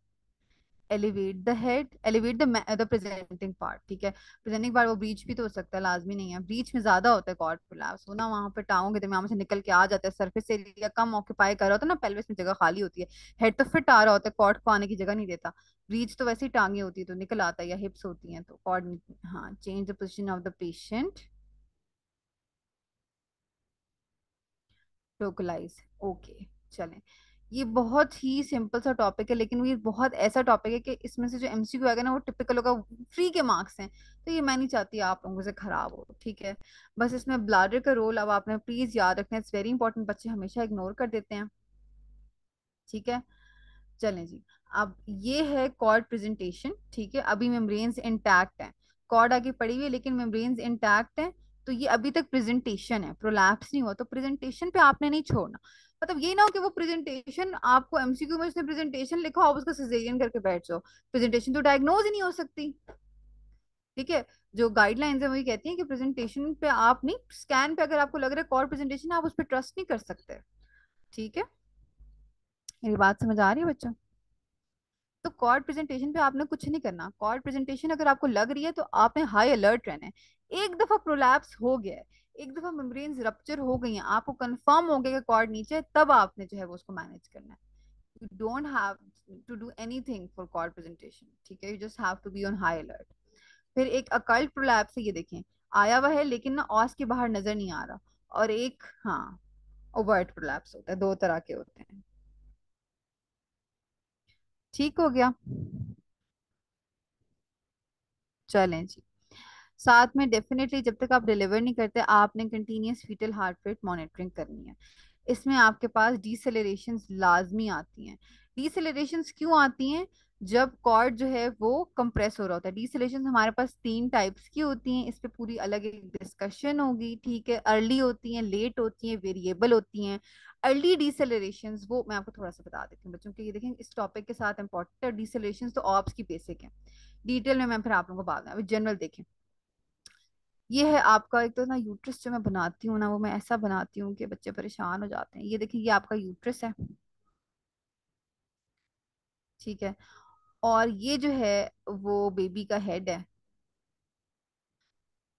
elevate the head, elevate the presenting part. ठीक है। प्रेजेंटिंग पार्ट वो ब्रीच भी तो हो सकता है, लाजमी नहीं है। ब्रीच में ज्यादा होता है कॉर्ड प्रोलैप्स, वो ना वहां पे टांगों के दरमियान से निकल के आ जाता है, सरफेस एरिया कम ऑक्यूपाई कर रहा होता है ना, पेल्विस में जगह खाली होती है, हेड तो फिट आ रहा होता है, कॉर्ड को आने की जगह नहीं देता। ब्रीच तो वैसे ही टांगे होती है तो निकल आता है, या हिप्स होती हैं तो कॉर्ड। हाँ, change the position of the patient, localise. Okay. चलें। ये बहुत ही सिंपल सा टॉपिक है लेकिन ये बहुत ऐसा टॉपिक है कि इसमें से जो एमसीक्यू आएगा ना वो टिपिकल होगा, फ्री के मार्क्स हैं, तो ये मैं नहीं चाहती आप लोगों से खराब हो। ठीक है। बस इसमें ब्लाडर का रोल अब आपने प्लीज याद रखना, इट्स वेरी इंपॉर्टेंट, बच्चे हमेशा इग्नोर कर देते हैं। ठीक है। चलें जी। अब ये है कॉर्ड प्रेजेंटेशन। ठीक है। अभी मेम्ब्रेन्स इंटैक्ट हैं, कॉर्ड आगे पड़ी हुई है लेकिन मेम्ब्रेन्स इंटैक्ट हैं। तो ये अभी तक प्रेजेंटेशन है, प्रोलैप्स नहीं हुआ, तो प्रेजेंटेशन पे आपने नहीं छोड़ना। मतलब ये ना हो कि वो प्रेजेंटेशन आपको एमसीक्यू में उसने प्रेजेंटेशन लिखा आप उसका सिजेरियन करके बैठ जाओ। प्रेजेंटेशन तो डायग्नोज ही नहीं हो सकती। ठीक है। जो गाइडलाइंस है वही कहती हैं कि प्रेजेंटेशन पे आप नहीं, स्कैन पे अगर आपको लग रहा है कॉर्ड प्रेजेंटेशन आप उस पर ट्रस्ट नहीं कर सकते। ठीक है। मेरी बात समझ आ रही है बच्चों? तो कॉर्ड प्रेजेंटेशन पे आपने कुछ नहीं करना। कॉर्ड प्रेजेंटेशन अगर आपको लग रही है तो आपने हाई अलर्ट रहना है। एक दफा प्रोलैप्स हो गया है, एक दफा मेम्ब्रेन्स रप्चर हो गई हैं, आपको कंफर्म हो गया कि कॉर्ड नीचे है, तब आपने जो है वो उसको मैनेज करना है। You don't have to do anything for cord presentation. ठीक है। You just have to be on high alert. फिर एक अकल्ट प्रोलैप्स है, ये देखें आया हुआ है लेकिन ना ऑस के बाहर नजर नहीं आ रहा। और एक, हाँ, ओवर्ट प्रोलैप्स होता है, 2 तरह के होते हैं। ठीक हो गया। चलें जी। साथ में डेफिनेटली जब तक आप डिलीवर नहीं करते आपने continuous fetal heart rate monitoring करनी है। इसमें आपके पास डिसेलरेशंस लाजमी आती हैं। डिसेलरेशंस क्यों आती हैं? जब कॉर्ड जो है वो कंप्रेस हो रहा होता है। डिसेलरेशंस हमारे पास 3 टाइप्स की होती हैं, इस पे पूरी अलग एक डिस्कशन होगी। ठीक है। अर्ली होती हैं, लेट होती हैं, वेरिएबल होती हैं। अर्ली डिसेलरेशंस वो मैं आपको थोड़ा सा बता देती हूँ बच्चों के, ये देखें इस टॉपिक के साथ इंपॉर्टेंट है। डिसेलरेशंस तो ऑप्स की बेसिक है, डिटेल में मैं फिर आप लोगों को बाद में, अभी जनरल देखें। ये है आपका एक तो ना यूट्रस, जो मैं बनाती हूँ ना वो मैं ऐसा बनाती हूँ कि बच्चे परेशान हो जाते हैं। ये देखिए ये आपका यूट्रस है। ठीक है। और ये जो है वो बेबी का हेड है।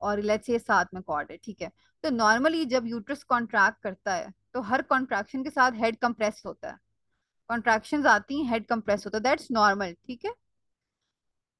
और लेट्स से साथ में कॉर्ड है, ठीक है। तो नॉर्मली जब यूट्रस कॉन्ट्रैक्ट करता है तो हर कॉन्ट्रैक्शन के साथ हेड कंप्रेस होता है। कॉन्ट्रैक्शंस आती हैं, हेड कंप्रेस होता है, दैट्स नॉर्मल, ठीक है।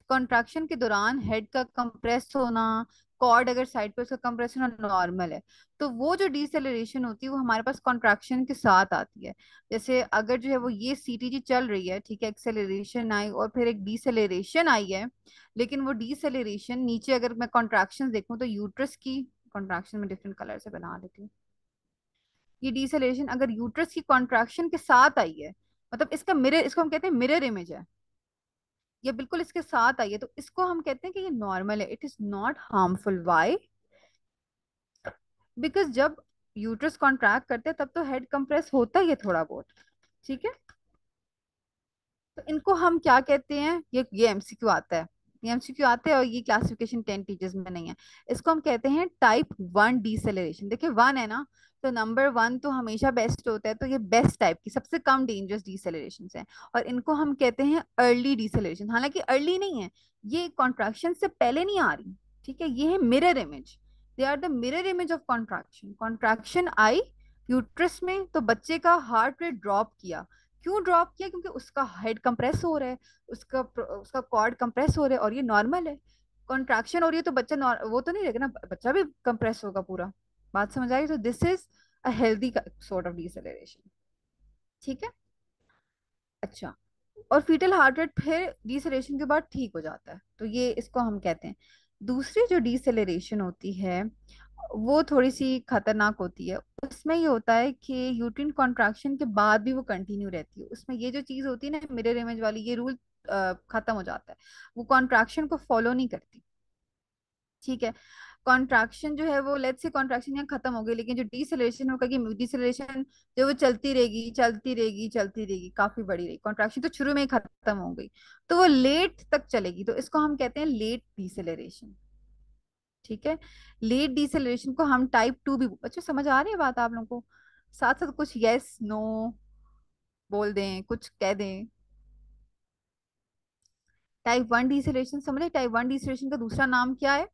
कॉन्ट्रैक्शन के दौरान हेड का कंप्रेस होना, कॉर्ड अगर साइड पे उसका कंप्रेस होना नॉर्मल है। तो वो जो डिसेलरेशन होती है वो हमारे पास कॉन्ट्रैक्शन के साथ आती है। जैसे अगर जो है वो ये सीटीजी चल रही है, ठीक है, एक्सेलरेशन आई और फिर एक डिसेलरेशन आई है, लेकिन वो डिसेलरेशन नीचे अगर मैं कॉन्ट्रैक्शन देखूं तो यूट्रस की कॉन्ट्रैक्शन में डिफरेंट कलर से बना देती हूँ। ये डिसेलरेशन अगर यूट्रस की कॉन्ट्रैक्शन के साथ आई है, मतलब इसका मिरर, इसको हम कहते हैं मिरर इमेज है, ये बिल्कुल इसके साथ आई है, तो इसको हम कहते हैं कि ये नॉर्मल है, it is not harmful. Why? Because जब यूट्रस कॉन्ट्रैक्ट करते हैं तब तो हेड कंप्रेस होता ही है थोड़ा बहुत, ठीक है। तो इनको हम क्या कहते हैं, ये एमसीक्यू आता है, ये एमसीक्यू आते हैं और ये क्लासिफिकेशन 10 टीचर्स में नहीं है। इसको हम कहते हैं टाइप 1 डिसेलरेशन। देखिए 1 है ना, तो नंबर 1 तो हमेशा बेस्ट होता है, तो ये बेस्ट टाइप की सबसे कम डेंजरस डिसेलरेशन है। और इनको हम कहते हैं अर्ली डिसेलरेशन, हालांकि अर्ली नहीं है, ये कॉन्ट्रैक्शन से पहले नहीं आ रही, ठीक है। ये है mirror image, they are the mirror image of contraction. Contraction आई यूट्रस में तो बच्चे का हार्ट रेट ड्रॉप किया। क्यों ड्रॉप किया? क्योंकि उसका हेड कंप्रेस हो रहा है, उसका उसका कॉर्ड कंप्रेस हो रहा है और ये नॉर्मल है। कॉन्ट्रैक्शन हो रही है तो बच्चा वो तो नहीं रहेगा ना, बच्चा भी कंप्रेस होगा पूरा। बात समझ आई? तो this is a healthy sort of deceleration, ठीक है। अच्छा, और फीटल हार्ट रेट फिर डिसेलरेशन के बाद ठीक हो जाता है, तो ये इसको हम कहते हैं। दूसरी जो डिसेलरेशन होती है वो थोड़ी सी खतरनाक होती है। उसमें ये होता है कि यूट्रिन कॉन्ट्रैक्शन के बाद भी वो कंटिन्यू रहती है। उसमें ये जो चीज होती है ना मिरर इमेज वाली, ये रूल खत्म हो जाता है, वो कॉन्ट्रैक्शन को फॉलो नहीं करती, ठीक है। कॉन्ट्रैक्शन जो है वो, लेट्स से कॉन्ट्रैक्शन यहाँ खत्म हो गई, लेकिन जो डिसेलरेशन होगा कि डिसेलरेशन जो वो चलती रहेगी चलती रहेगी चलती रहेगी, काफी बड़ी रही, कॉन्ट्रैक्शन तो शुरू में ही खत्म हो गई, तो वो लेट तक चलेगी, तो इसको हम कहते हैं लेट डिसेलरेशन, ठीक है। लेट डिसेलरेशन को हम टाइप 2 भी, बच्चों समझ आ रही है बात आप लोगों को? साथ साथ कुछ यस नो बोल दें, कुछ कह दें। टाइप 1 डिसेलरेशन समझे? टाइप 1 डिसेलरेशन का दूसरा नाम क्या है?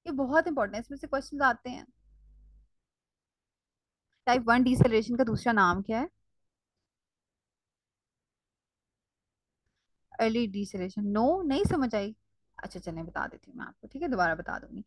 ये बहुत इंपॉर्टेंट है, इसमें से क्वेश्चन आते हैं। टाइप 1 डिसेलरेशन का दूसरा नाम क्या है? अर्ली डिसेलेशन। नो, नहीं समझ आई? अच्छा चलें बता देती हूँ मैं आपको, ठीक है, दोबारा बता दूंगी,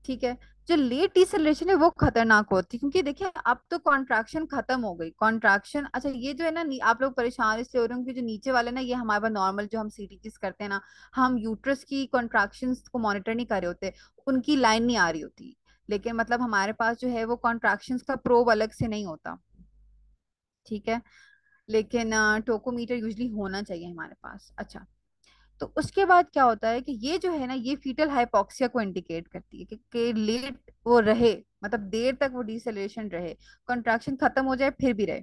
ठीक है। जो लेट डिसेलेशन है वो खतरनाक होती है, क्योंकि देखिए अब तो कॉन्ट्रैक्शन खत्म हो गई, कॉन्ट्रैक्शन, अच्छा ये जो है ना आप लोग परेशान इसलिए हो रहे हो, क्योंकि जो नीचे वाले ना ये हमारे पास नॉर्मल जो हम सीटीजीज करते हैं ना, हम यूट्रस की कॉन्ट्रैक्शंस को मॉनिटर नहीं कर रहे होते, उनकी लाइन नहीं आ रही होती, लेकिन मतलब हमारे पास जो है वो कॉन्ट्रैक्शंस का प्रोब अलग से नहीं होता, ठीक है। लेकिन टोकोमीटर यूजली होना चाहिए हमारे पास। अच्छा, तो उसके बाद क्या होता है कि ये जो है ना ये फीटल हाइपोक्सिया को इंडिकेट करती है कि लेट वो रहे, मतलब देर तक वो डिसेलरेशन रहे, कंट्रैक्शन खत्म हो जाए फिर भी रहे।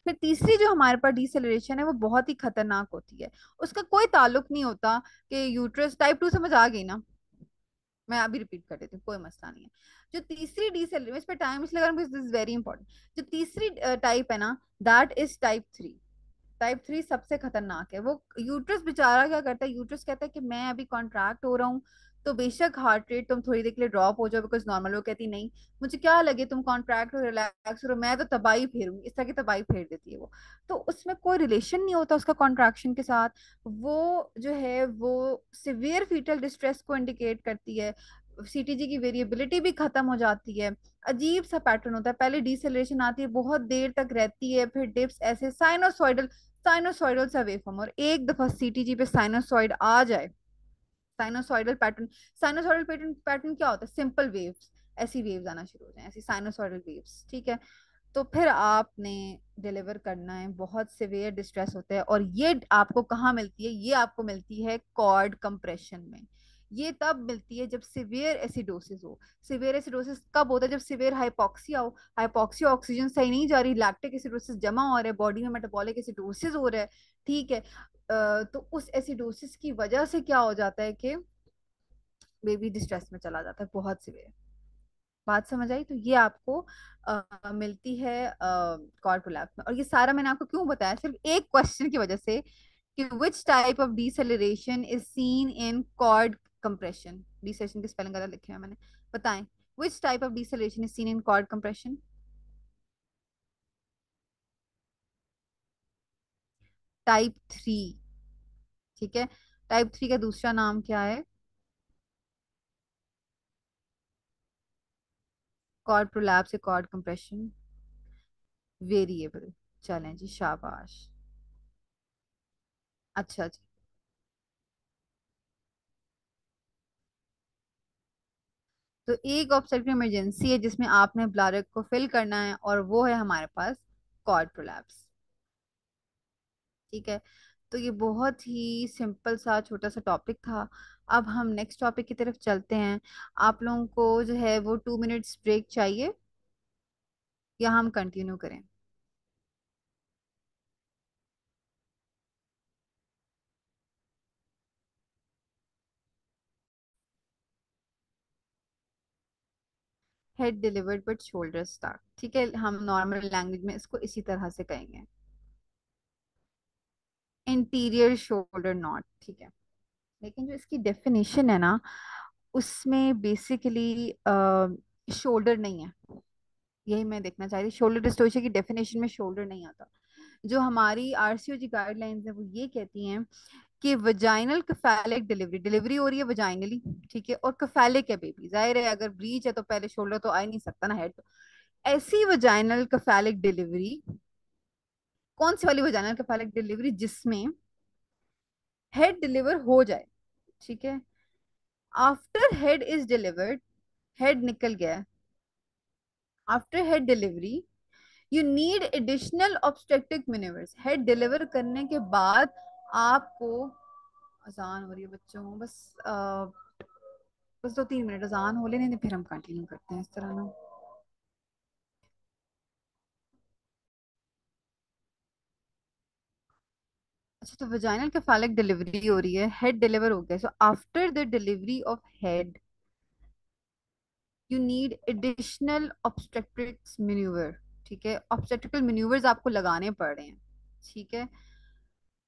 फिर तीसरी जो हमारे पास डिसेलरेशन है वो बहुत ही खतरनाक होती है। उसका कोई ताल्लुक नहीं होता कि यूट्रस, टाइप 2 समझ आ गई ना, मैं अभी रिपीट कर देती हूँ, कोई मसला नहीं है। जो तीसरी डिसेलरेशन, इस पर टाइम इसलिए लगा, दिस इज वेरी इंपॉर्टेंट। जो तीसरी टाइप है ना, दैट इज टाइप 3। टाइप 3 सबसे खतरनाक है। वो यूट्रस बेचारा क्या करता है, यूट्रस कहता है कि मैं अभी कॉन्ट्रैक्ट हो रहा हूँ, तो बेशक हार्ट रेट तुम थोड़ी देर के लिए ड्रॉप हो जाओ बिकॉज नॉर्मल, वो कहती नहीं, मुझे क्या लगे, तुम कॉन्ट्रैक्ट हो रिलैक्स हो, मैं तो तबाही फेरूंगी, इस तरह की तबाही फेर देती है वो। तो उसमें कोई रिलेशन नहीं होता उसका कॉन्ट्रैक्शन के साथ। वो जो है वो सिवियर फीटल डिस्ट्रेस को इंडिकेट करती है। सीटीजी की वेरिएबिलिटी भी खत्म हो जाती है। अजीब सा पैटर्न होता है, पहले डिसेलरेशन आती है, बहुत देर तक रहती है, फिर डिप्स, ऐसे साइनोसॉइडल, साइनोसॉइडल सा वेवफॉर्म, और एक दफा सीटीजी पे साइनोसॉइड आ जाए, sinusoidal pattern, sinusoidal pattern, pattern क्या होता है, सिंपल वेव्स, ऐसी वेव्स आना शुरू हो जाए, ऐसी साइनोसॉइडल वेव्स, ठीक है। तो फिर आपने डिलीवर करना है, बहुत सिवियर डिस्ट्रेस होता है, और ये आपको कहाँ मिलती है? ये आपको मिलती है कॉर्ड कंप्रेशन में। ये तब मिलती है जब सिवियर एसिडोसिस हो। सिवियर एसिडोसिस कब होता है? जब सिवियर हाइपोक्सिया हो, हाइपोक्सिया, ऑक्सीजन सही नहीं जा रही, लैक्टिक एसिडोसिस जमा हो रहा है बॉडी में, मेटाबॉलिक एसिडोसिस हो रहा है, ठीक है। तो उस एसिडोसिस की वजह से क्या हो जाता है कि बेबी डिस्ट्रेस में चला जाता है, बहुत सिवियर। बात समझ आई? तो ये आपको मिलती है कॉर्ड प्रोलैप्स में। और ये सारा मैंने आपको क्यों बताया? सिर्फ एक क्वेश्चन की वजह से कि which type of deceleration is seen in chord compression? deceleration की स्पेलिंग गलत लिखे हैं मैंने, बताएं. which type of deceleration is seen in chord compression? Type three. ठीक है. टाइप थ्री का दूसरा नाम क्या है? कॉर्ड प्रोलैप्स या कॉर्ड कंप्रेशन वेरिएबल. चलें जी, शाबाश. अच्छा जी. तो एक ऑब्स्टेट्रिक इमरजेंसी है जिसमें आपने ब्ladder को फिल करना है, और वो है हमारे पास कॉर्ड प्रोलैप्स. ठीक है. तो ये बहुत ही सिंपल सा छोटा सा टॉपिक था. अब हम नेक्स्ट टॉपिक की तरफ चलते हैं. आप लोगों को जो है वो 2 मिनट्स ब्रेक चाहिए, या हम कंटिन्यू करें? Head delivered but shoulder start. ठीक है, हम नॉर्मल लैंग्वेज में इसको इसी तरह से कहेंगे. Interior shoulder not. ठीक है. लेकिन जो इसकी डेफिनेशन है ना, उसमें बेसिकली शोल्डर नहीं है. यही मैं देखना चाह रही. शोल्डर डिस्टोर्शन की डेफिनेशन में शोल्डर नहीं आता. जो हमारी आरसीओजी गाइडलाइंस है वो ये कहती हैं कि वजाइनल कफेलिक डिलीवरी, डिलीवरी हो रही है वजाइनली, ठीक है, और कफेलिक है बेबी, जाहिर है अगर ब्रीच है तो पहले शोल्डर तो आ ही नहीं सकता ना, हेड तो. ऐसी वजाइनल कफेलिक डिलीवरी, कौन सी वाली वजाइनल कफेलिक डिलीवरी? जिसमें हेड डिलीवर हो जाए. ठीक है. After head is delivered, head निकल गया, after head delivery you need additional obstetric manoeuvres. Head deliver करने के बाद आपको, अजान हो रही है बच्चों, बस 2-3 मिनट अजान हो लेने दें, फिर हम कंटिन्यू करते हैं इस तरह ना. अच्छा, तो वजाइनल केफालिक डिलीवरी हो रही है, हेड डिलीवर हो गया, so after the delivery of head you need additional obstetrics manoeuvre. ठीक है, ऑब्स्टेट्रिकल मैन्यूवर्स आपको लगाने पड़ रहे हैं. ठीक है.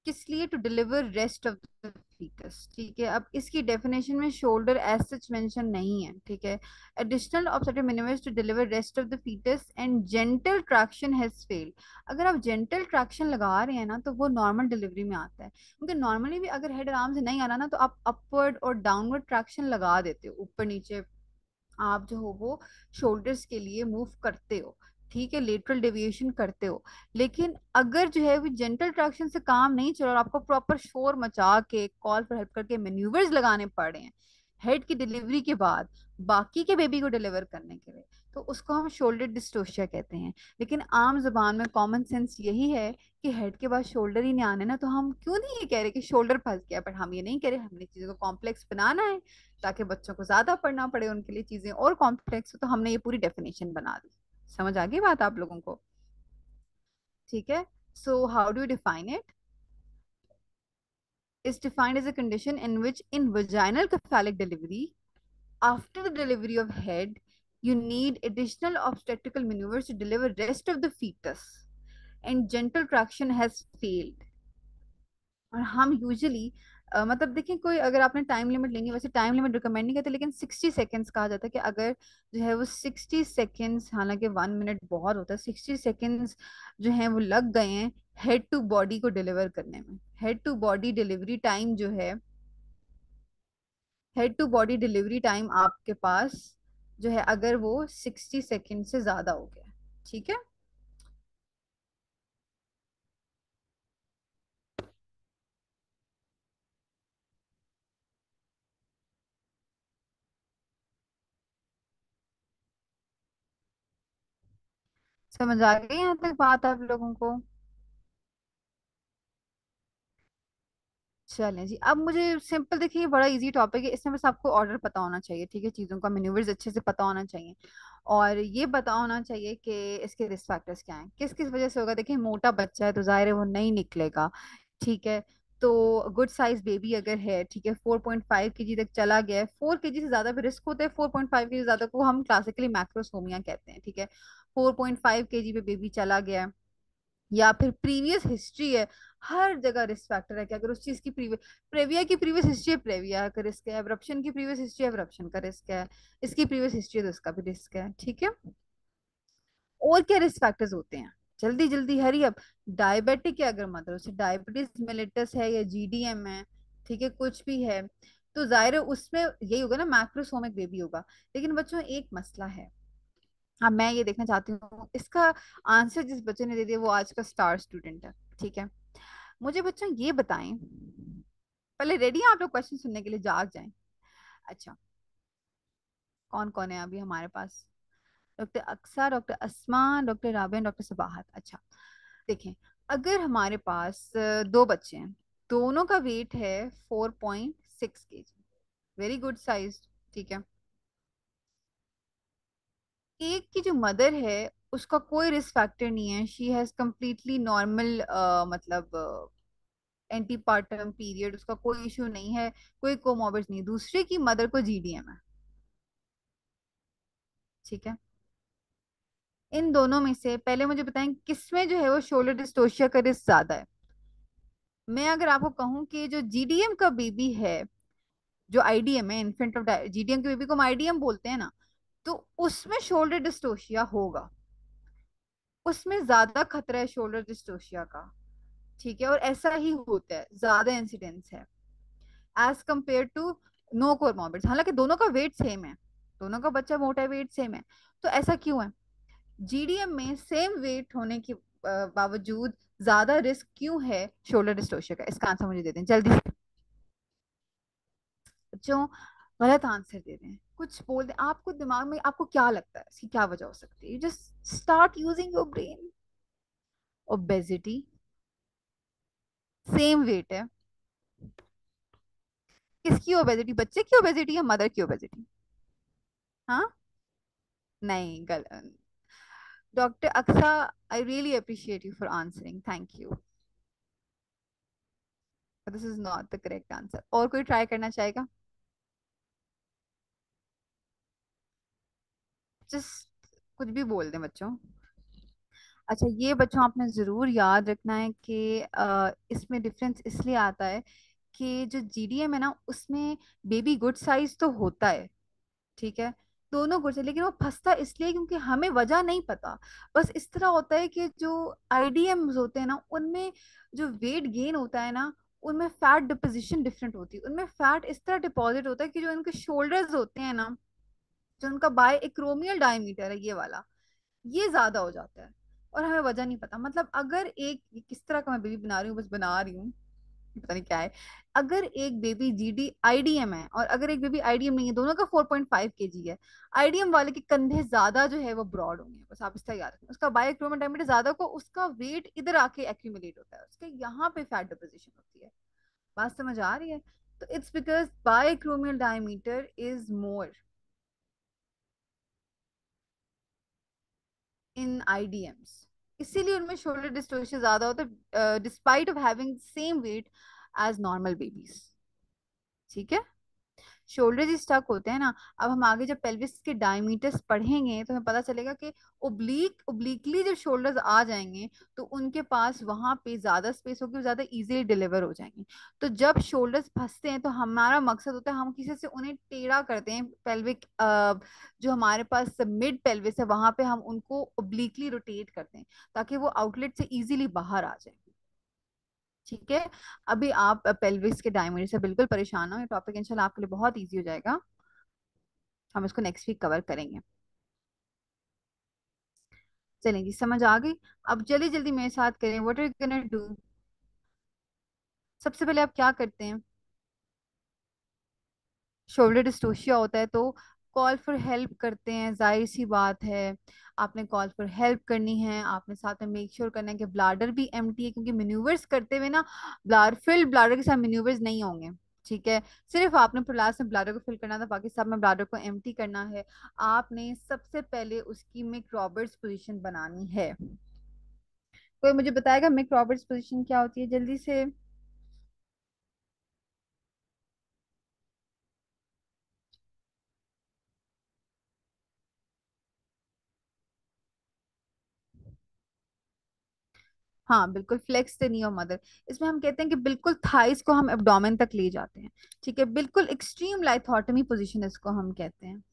किस लिए? To deliver rest of the fetus. ठीक है. अब इसकी डेफिनेशन में शोल्डर एज सच मेंशन नहीं है. ठीक है. Additional obstetric manoeuvres to deliver rest of the fetus and gentle traction has failed. अगर आप जेंटल ट्रैक्शन लगा रहे हैं ना, तो वो नॉर्मल डिलीवरी में आता है, क्योंकि नॉर्मली भी अगर हेड आराम से नहीं आ रहा ना, तो आप अपवर्ड और डाउनवर्ड ट्रैक्शन लगा देते हो, ऊपर नीचे आप जो हो वो शोल्डर्स के लिए मूव करते हो. ठीक है, लेटरल डेविएशन करते हो. लेकिन अगर जो है वो जेंटल ट्रैक्शन से काम नहीं चल रहा और आपको प्रॉपर शोर मचा के कॉल पर हेल्प करके मेन्यूवर्स लगाने पड़ रहे हैं हेड की डिलीवरी के बाद, बाकी के बेबी को डिलीवर करने के लिए, तो उसको हम शोल्डर डिस्टोशिया कहते हैं. लेकिन आम जुबान में कॉमन सेंस यही है कि हेड के बाद शोल्डर ही नहीं आने ना, तो हम क्यों नहीं ये कह रहे कि शोल्डर फंस गया. बट हम ये नहीं कह रहे, हमने चीजों को कॉम्प्लेक्स बनाना है ताकि बच्चों को ज्यादा पढ़ना पड़े, उनके लिए चीजें और कॉम्प्लेक्स हो, तो हमने ये पूरी डेफिनेशन बना दी. समझ आ गई बात आप लोगों को? ठीक है. So how do you define it? is defined as a condition in which in vaginal cephalic delivery, after the delivery of head, you need additional obstetrical maneuvers to deliver rest of the fetus and gentle traction has failed. और हम usually मतलब देखिए, कोई अगर आपने time limit लेनी है, वैसे टाइम लिमिट रिकमेंड नहीं करते, लेकिन 60 सेकेंड्स कहा जाता है कि अगर जो है वो 60 सेकेंड्स, हालांकि 1 मिनट बहुत होता है, 60 सेकेंड्स जो है वो लग गए हैं हेड टू बॉडी को डिलीवर करने में. Head to body delivery time जो है, head to body delivery time आपके पास जो है, अगर वो 60 सेकेंड से ज्यादा हो गया. ठीक है. समझ आ गई यहाँ तक बात आप लोगों को? चलें जी. अब मुझे सिंपल, देखिए ये बड़ा इजी टॉपिक है, इसमें बस आपको ऑर्डर पता होना चाहिए. ठीक है, चीज़ों का मैन्यूवर्स अच्छे से पता होना चाहिए, और ये पता होना चाहिए कि इसके रिस्क फैक्टर्स क्या हैं, किस किस वजह से होगा. देखिए, मोटा बच्चा है तो जाहिर है वो नहीं निकलेगा. ठीक है. तो गुड साइज बेबी अगर है, ठीक है, 4.5 kg तक चला गया है, 4 kg से ज्यादा भी रिस्क होता है, 4.5 kg ज्यादा को हम क्लासिकली मैक्रोसोमिया कहते हैं. ठीक है. 4.5 kg पे बेबी चला गया है, या फिर प्रीवियस हिस्ट्री है। हर जगह रिस्क फैक्टर है कि अगर उस चीज की प्रीवियस, प्रेविया की प्रीवियस हिस्ट्री है, प्रेविया का रिस्क है, एब्रप्शन की प्रीवियस हिस्ट्री है, एब्रप्शन का रिस्क है, इसकी प्रीवियस हिस्ट्री है तो इसका भी रिस्क है। ठीक है। और क्या रिस्क फैक्टर्स होते हैं, जल्दी जल्दी हरी अब। डायबिटिक है, अगर मदर उसे डायबिटीज मेलिटस है या जीडीएम है, ठीक है, कुछ भी है, तो जाहिर है उसमें यही होगा ना, मैक्रोसोमिक बेबी होगा। लेकिन बच्चों एक मसला है, हाँ मैं ये देखना चाहती हूँ इसका आंसर जिस बच्चे ने दे दिया वो आज का स्टार स्टूडेंट है। ठीक है। मुझे बच्चों ये बताएं, पहले रेडी हैं आप लोग क्वेश्चन सुनने के लिए, जाग जाएं। अच्छा, कौन कौन है अभी हमारे पास? डॉक्टर अक्सा, डॉक्टर अस्मा, डॉक्टर राबिया, डॉक्टर सबाहत। अच्छा, देखें, अगर हमारे पास दो बच्चे हैं, दोनों का वेट है 4.6 kg, वेरी गुड साइज। ठीक है। एक की जो मदर है उसका कोई रिस्क फैक्टर नहीं है, शी हैज कम्प्लीटली नॉर्मल, मतलब एंटीपार्टम पीरियड, उसका कोई इशू नहीं है, कोई कोमोrbid नहीं। दूसरे की मदर को जीडीएम है। ठीक है। इन दोनों में से पहले मुझे बताएं किसमें जो है वो शोल्डर डिस्टोशिया का रिस्क ज्यादा है। मैं अगर आपको कहूं कि जो जीडीएम का बेबी है, जो आईडीएम है, इन्फेंट ऑफ जीडीएम के बेबी को हम आईडीएम बोलते हैं ना, तो उसमें शोल्डर डिस्टोशिया होगा, उसमें ज्यादा खतरा है शोल्डर डिस्टोशिया का। ठीक है। और ऐसा ही होता है, ज्यादा इंसिडेंस है एज कंपेयर टू नो कोमॉर्बिड्स। हालांकि दोनों का वेट सेम है, दोनों का बच्चा मोटा है, वेट सेम है, तो ऐसा क्यों है? जीडीएम में सेम वेट होने के बावजूद ज्यादा रिस्क क्यों है शोल्डर डिस्टोशिया का? इसका आंसर मुझे दे दें जल्दी से। बच्चों गलत आंसर दे रहे हैं, कुछ बोल दें। आपको दिमाग में आपको क्या लगता है इसकी क्या वजह हो सकती है? Just start using your brain. Obesity, same weight है। किसकी ओबेसिटी? बच्चे की ओबेसिटी या मदर की ओबेसिटी? हाँ, नहीं गलत। Doctor Aqsa, I really appreciate you for answering, thank you, this is not the correct answer. और कोई ट्राई करना चाहेगा? जस्ट कुछ भी बोल दें बच्चों। अच्छा, ये बच्चों आपने जरूर याद रखना है कि इसमें डिफरेंस इसलिए आता है कि जो जीडीएम है ना उसमें बेबी गुड साइज तो होता है, ठीक है, दोनों गुड है, लेकिन वो फंसता इसलिए क्योंकि हमें वजह नहीं पता। बस इस तरह होता है कि जो आईडीएम्स होते हैं ना उनमें जो वेट गेन होता है ना, उनमें फैट डिपोजिशन डिफरेंट होती है, उनमें फैट इस तरह डिपॉजिट होता है कि जो इनके शोल्डर्स होते हैं ना, जो उनका बाय एक्रोमियल डायमीटर है ये वाला, ये ज्यादा हो जाता है, और हमें वजह नहीं पता। मतलब अगर एक, ये किस तरह का मैं बेबी बना रही हूँ, बस बना रही हूँ, पता नहीं क्या है। अगर एक बेबी जीडी आईडीएम है और अगर एक बेबी आईडीएम नहीं है, दोनों का 4.5 kg है, आईडीएम वाले के कंधे ज्यादा जो है वो ब्रॉड होंगे, बस आप इसका याद रखें। उसका बायोक्रोमिक डायमीटर ज्यादा को उसका वेट इधर आके एक्यूमुलेट होता है, उसके यहाँ पे फैट डिपोजिशन होती है। बात समझ आ रही है? तो it's because bisacromial diameter is more in IDMs, इसीलिए उनमें शोल्डर डिस्टोर्शन ज्यादा होता है despite of having same weight as normal babies. ठीक है। शोल्डर ही स्टक होते हैं ना। अब हम आगे जब पेल्विस के डायमीटर्स पढ़ेंगे तो हमें पता चलेगा कि ओब्लिकली जब शोल्डर्स आ जाएंगे तो उनके पास वहां पे ज्यादा स्पेस होगी, वो ज्यादा इजीली डिलीवर हो जाएंगे। तो जब शोल्डर्स फंसते हैं तो हमारा मकसद होता है हम किसी से उन्हें टेढ़ा करते हैं, पेल्विक जो हमारे पास मिड पेल्विस है वहां पे हम उनको ओब्लिकली रोटेट करते हैं ताकि वो आउटलेट से इजीली बाहर आ जाए। ठीक है। अभी आप पेल्विस के डायमीटर से बिल्कुल परेशान हो, ये टॉपिक इंशाल्लाह आपके लिए बहुत इजी हो जाएगा, हम इसको नेक्स्ट वीक कवर करेंगे। चलें जी, समझ आ गई? अब जल्दी जल्दी मेरे साथ करें, what are you gonna do. सबसे पहले आप क्या करते हैं? शोल्डर डिस्टोशिया होता है तो कॉल फॉर हेल्प करते हैं, जाहिर सी बात है। आपने कॉल फॉर हेल्प करनी है, आपने साथ में मेक श्योर करना है कि ब्लाडर भी एम्प्टी है, क्योंकि मेन्यूवर्स करते हुए ना ब्लाडर, फिल ब्लाडर के साथ मेन्यूवर्स नहीं होंगे। ठीक है। सिर्फ आपने प्रलास में ब्लाडर को फिल करना था, बाकी सब में ब्लाडर को एम्प्टी करना है। आपने सबसे पहले उसकी मिक रॉबर्ट्स पोजीशन बनानी है। कोई मुझे बताएगा मिक रॉबर्ट्स पोजीशन क्या होती है जल्दी से? हाँ बिल्कुल, flex the knee of mother. इसमें हम कहते हैं कि बिल्कुल थाइस को हम एब्डोमेन तक ले जाते हैं। ठीक है, बिल्कुल एक्सट्रीम लाइथोटमी पोजीशन इसको हम कहते हैं।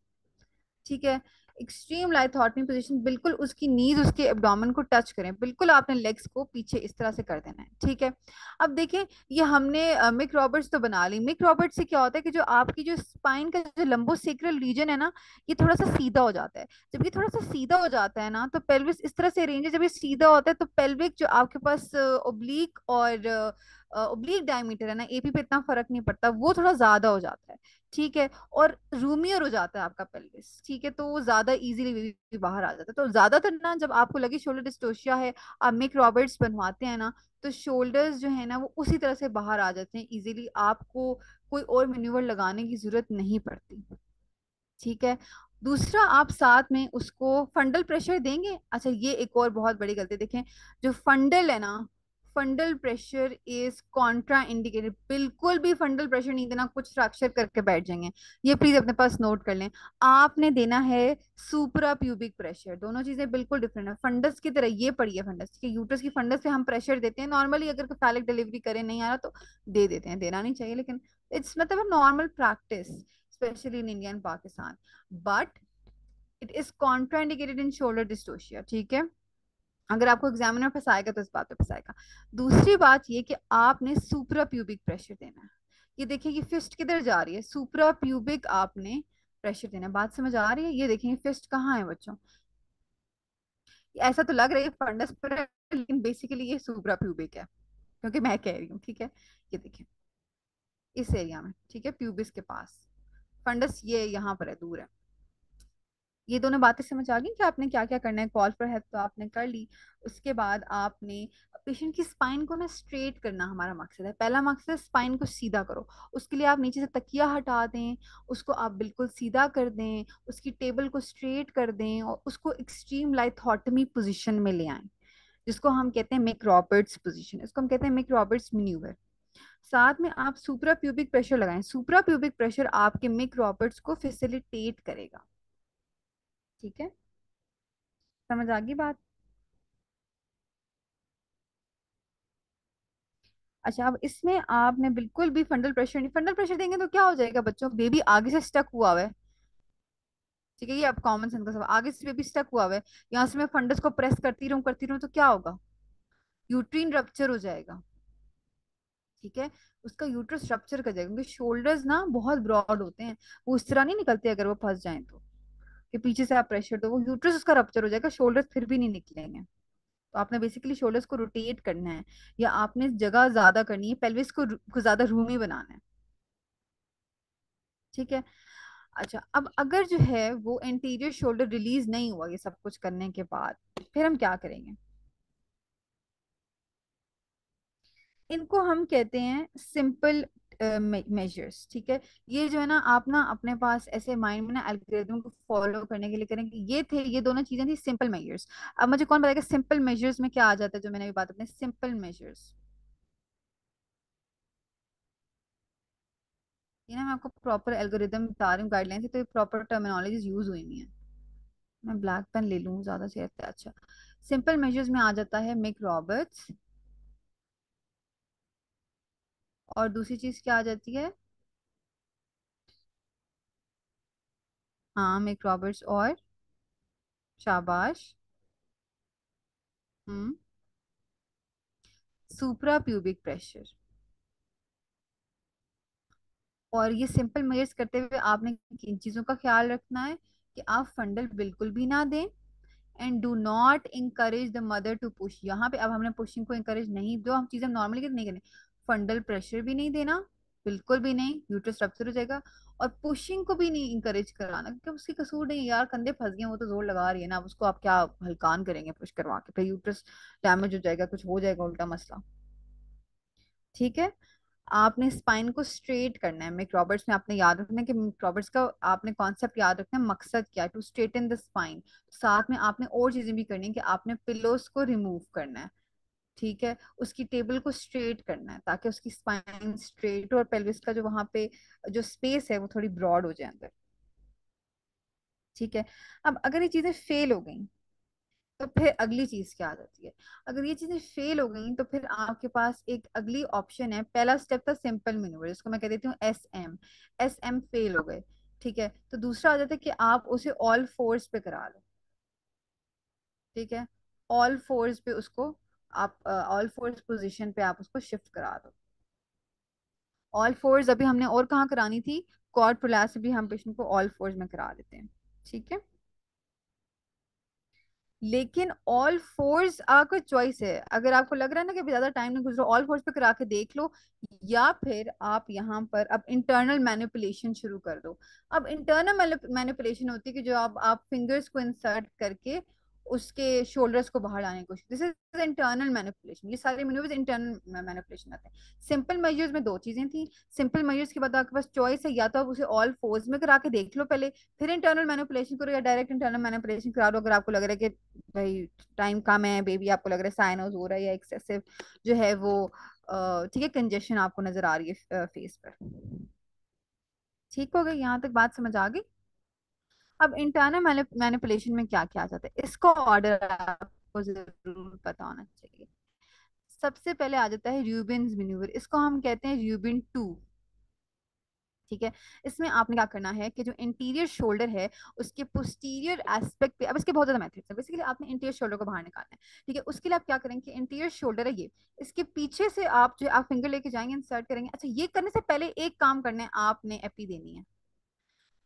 ठीक है, एक्सट्रीम लाइथोटमी पोजीशन, बिल्कुल उसकी नीज उसके एब्डोमेन को टच करें, बिल्कुल आपने लेग्स को पीछे इस तरह से कर देना है। ठीक है, अब देखें, ये हमने मिक रॉबर्ट्स तो बना ली। मिक रॉबर्ट्स से क्या होता है कि जो आपकी जो स्पाइन का जो लंबोसेक्रल रीजन है ना, ये थोड़ा सा सीधा हो जाता है। जब ये थोड़ा सा सीधा हो जाता है ना, तो पेल्विस इस तरह से अरेंज है, जब ये सीधा होता है तो पेल्विक जो आपके पास ओब्लिक और ओब्लिक डायमीटर है ना, एपी पे इतना फर्क नहीं पड़ता, वो थोड़ा ज्यादा हो जाता है। ठीक है, और रूमियर हो जाता है आपका पेल्विस। ठीक है, तो वो ज्यादा इजीली भी बाहर आ जाता है। तो ज्यादातर ना जब आपको लगे शोल्डर डिस्टोशिया है, आप मिक रॉबर्ट्स बनवाते हैं ना, तो शोल्डर्स जो है ना वो उसी तरह से बाहर आ जाते हैं इजीली, आपको कोई और मेन्यूवर लगाने की जरूरत नहीं पड़ती। ठीक है, दूसरा, आप साथ में उसको फंडल प्रेशर देंगे। अच्छा, ये एक और बहुत बड़ी गलती देखें, जो फंडल है ना, फंडल प्रेशर इज कॉन्ट्रा इंडिकेटेड। बिल्कुल भी फंडल प्रेशर नहीं देना, कुछ फ्रैक्चर करके बैठ जाएंगे। ये प्लीज अपने पास नोट कर लें। आपने देना है सुपरा प्यूबिक प्रेशर। दोनों चीजें बिल्कुल डिफरेंट है। फंडस की तरह ये पड़ी है, फंडस के यूट्रस की फंडस पे हम प्रेशर देते हैं नॉर्मली, अगर फैलिक डिलीवरी करे नहीं आ रहा तो दे देते हैं, देना नहीं चाहिए, लेकिन इट्स मतलब normal practice, specially in India and Pakistan. But it is contraindicated in shoulder dystocia. ठीक है, अगर आपको एग्जामिनर फंसाएगा तो इस बात पे फंसाएगा। दूसरी बात ये कि आपने सुपरा प्यूबिक प्रेशर देना है। ये देखिए, ये फिस्ट किधर जा रही है, सुपरा प्यूबिक आपने प्रेशर देना है। बात समझ आ रही है? ये देखिए फिस्ट कहाँ है बच्चों, ऐसा तो लग रहा है फंडस पर है, लेकिन बेसिकली ये सुपरा प्यूबिक है, क्योंकि मैं कह रही हूँ। ठीक है, ये देखिए इस एरिया में, ठीक है, प्यूबिस के पास। फंडस ये यहाँ पर है, दूर है। ये दोनों बातें समझ आ गई कि आपने क्या क्या करना है। कॉल फॉर हेल्प तो आपने कर ली। उसके बाद आपने पेशेंट की स्पाइन को ना स्ट्रेट करना हमारा मकसद है। पहला मकसद है स्पाइन को सीधा करो। उसके लिए आप नीचे से तकिया हटा दें, उसको आप बिल्कुल सीधा कर दें, उसकी टेबल को स्ट्रेट कर दें और उसको एक्सट्रीम लाइथोटमी पोजीशन में ले आएं, जिसको हम कहते हैं मिक रॉबर्ट्स पोजीशन, इसको हम कहते हैं मिक रॉबर्ट्स मैन्यूवर। साथ में आप सुप्रा प्यूबिक प्रेशर लगाएं। सुप्रा प्यूबिक प्रेशर आपके मिक रॉबर्ट्स को फैसिलिटेट करेगा। ठीक है, समझ आ गई बात? अच्छा, अब इसमें आपने बिल्कुल भी फंडल प्रेशर नहीं, फंडल प्रेशर देंगे तो क्या हो जाएगा बच्चों, बेबी आगे से स्टक हुआ हुआ है। ठीक है, ये अब कॉमन सेंस का सवाल, आगे से बेबी स्टक हुआ हुआ है, यहाँ से मैं फंडस को प्रेस करती रहूं तो क्या होगा, यूट्रीन रप्चर हो जाएगा। ठीक है, उसका यूट्रस रप्चर कर जाएगा, क्योंकि शोल्डर्स ना बहुत ब्रॉड होते हैं, वो इस तरह नहीं निकलते अगर वो फंस जाएं तो, कि पीछे से आप प्रेशर दो वो यूट्रस उसका रप्चर हो जाएगा, शोल्डर्स फिर भी नहीं निकलेंगे। तो आपने बेसिकली शोल्डर्स को रोटेट करना है, या आपने जगह ज्यादा करनी है, पेल्विस को ज्यादा रूमी बनाना है। ठीक है, अच्छा, अब अगर जो है वो एंटीरियर शोल्डर रिलीज नहीं हुआ ये सब कुछ करने के बाद, फिर हम क्या करेंगे? इनको हम कहते हैं सिंपल मेजर्स। ठीक है, ये जो है ना, आप ना अपने पास ऐसे माइंड में ना एल्गोरिथम को फॉलो करने के लिए करेंगे। ये थे, ये दोनों चीजें थी सिंपल मेजर्स। अब मुझे कौन बताएगा सिंपल मेजर्स में क्या आ जाता है, जो मैंने अभी बात अपने सिंपल मेजर्स। ये ना मैं आपको प्रॉपर एल्गोरिथम बता रही हूँ, गाइडलाइन से, तो ये प्रॉपर टर्मिनोलॉजीज यूज हुई नहीं है। मैं ब्लैक पेन ले लूँ ज्यादा सही रहता है। अच्छा, सिंपल मेजर्स में आ जाता है मिक रॉबर्ट्स, और दूसरी चीज क्या आ जाती है? हाँ, मिक रॉबर्ट्स और शाबाश, हम्म, सुप्रा प्यूबिक प्रेशर। और ये सिंपल मेजर्स करते हुए आपने किन चीजों का ख्याल रखना है, कि आप फंडल बिल्कुल भी ना दें, and do not encourage the mother to push. यहाँ पे अब हमने पुशिंग को इंकरेज नहीं, जो हम चीजें नॉर्मली नहीं करें, फंडल प्रेशर भी नहीं देना, बिल्कुल भी नहीं, यूट्रस रप्चर हो जाएगा। और पुशिंग को भी नहीं इंकरेज कराना, क्योंकि उसकी कसूर नहीं है यार, कंधे फंस गए, वो तो जोर लगा रही है ना, अब उसको आप क्या हलकान करेंगे पुश करवा के, फिर यूट्रस डैमेज हो जाएगा, कुछ हो जाएगा उल्टा मसला। ठीक है, आपने स्पाइन को स्ट्रेट करना है। मिक रॉबर्ट्स में आपने याद रखना है कि मिक रॉबर्ट्स का आपने कॉन्सेप्ट याद रखना है, मकसद क्या है, टू स्ट्रेटन द स्पाइन। साथ में आपने और चीजें भी करनी है, कि आपने पिलोस को रिमूव करना है। ठीक है, उसकी टेबल को स्ट्रेट करना है, ताकि उसकी स्पाइन स्ट्रेट और पेल्विस का जो वहां पे जो स्पेस है वो थोड़ी ब्रॉड हो जाए अंदर। ठीक है, अब अगर ये चीजें फेल हो गई, तो फिर अगली चीज क्या आ जाती है? अगर ये चीजें फेल हो गई तो फिर आपके पास एक अगली ऑप्शन है। पहला स्टेप था सिंपल मैन्यूवर, जिसको मैं कह देती हूँ SM। SM फेल हो गए, ठीक है, तो दूसरा आ जाता है कि आप उसे ऑल फोर्स पे करा लो। ठीक है, ऑल फोर्स पे उसको, आप ऑल फोर्स पोजीशन पे आप उसको शिफ्ट करा दो। ऑल फोर्स अभी हमने और कहाँ करानी थी? क्वाड प्रोलैप्स भी हम पेशेंट को ऑल फोर्स में करा देते हैं। ठीक है, लेकिन ऑल फोर्स आपका चॉइस है। अगर आपको लग रहा है ना कि अभी ज्यादा टाइम नहीं गुजरा, ऑल फोर्स पे करा के देख लो, या फिर आप यहाँ पर अब इंटरनल मैनिपुलेशन शुरू कर दो। अब इंटरनल मैनिपुलेशन होती है कि जो आप फिंगर्स को इंसर्ट करके उसके शोल्डर्स को बाहर लाने की कोशिश, दिस इज इंटरनल मैनिपुलेशन। ये सारे मैन्यूवर्स इंटरनल मैनिपुलेशन आते हैं। सिंपल मेजर्स में दो चीजें थी। सिंपल मेजर्स के बाद आपके पास चॉइस है, या तो आप उसे ऑल फोर्स में करा के देख लो पहले, फिर इंटरनल मैनिपुलेशन करो, या डायरेक्ट इंटरनल मैनिपुलेशन करा लो अगर आपको लग रहा है कि भाई टाइम कम है, बेबी आपको लग रहा है साइनोज हो रहा है, या एक्सेसिव जो है वो ठीक है कंजेशन आपको नजर आ रही है फेस पर। ठीक हो गई? यहाँ तक बात समझ आ गई? अब इंटरनल मैनिपुलेशन में क्या क्या आ जाता है, इसको ऑर्डर आपको जरूर पता होना चाहिए। सबसे पहले आ जाता है र्यूबिन्स मैन्यूवर, इसको हम कहते हैं र्यूबिन 2। ठीक है, इसमें आपने क्या करना है कि जो इंटीरियर शोल्डर है उसके पोस्टीरियर एस्पेक्ट पे, अब इसके बहुत ज्यादा मेथड्स हैं, बेसिकली आपने इंटीरियर शोल्डर को बाहर निकालना है। ठीक है, उसके लिए आप क्या करेंगे, इंटीरियर शोल्डर है ये, इसके पीछे से आप जो आप फिंगर लेके जाएंगे, इंसर्ट करेंगे। अच्छा, ये करने से पहले एक काम करना है, आपने एपी देनी है।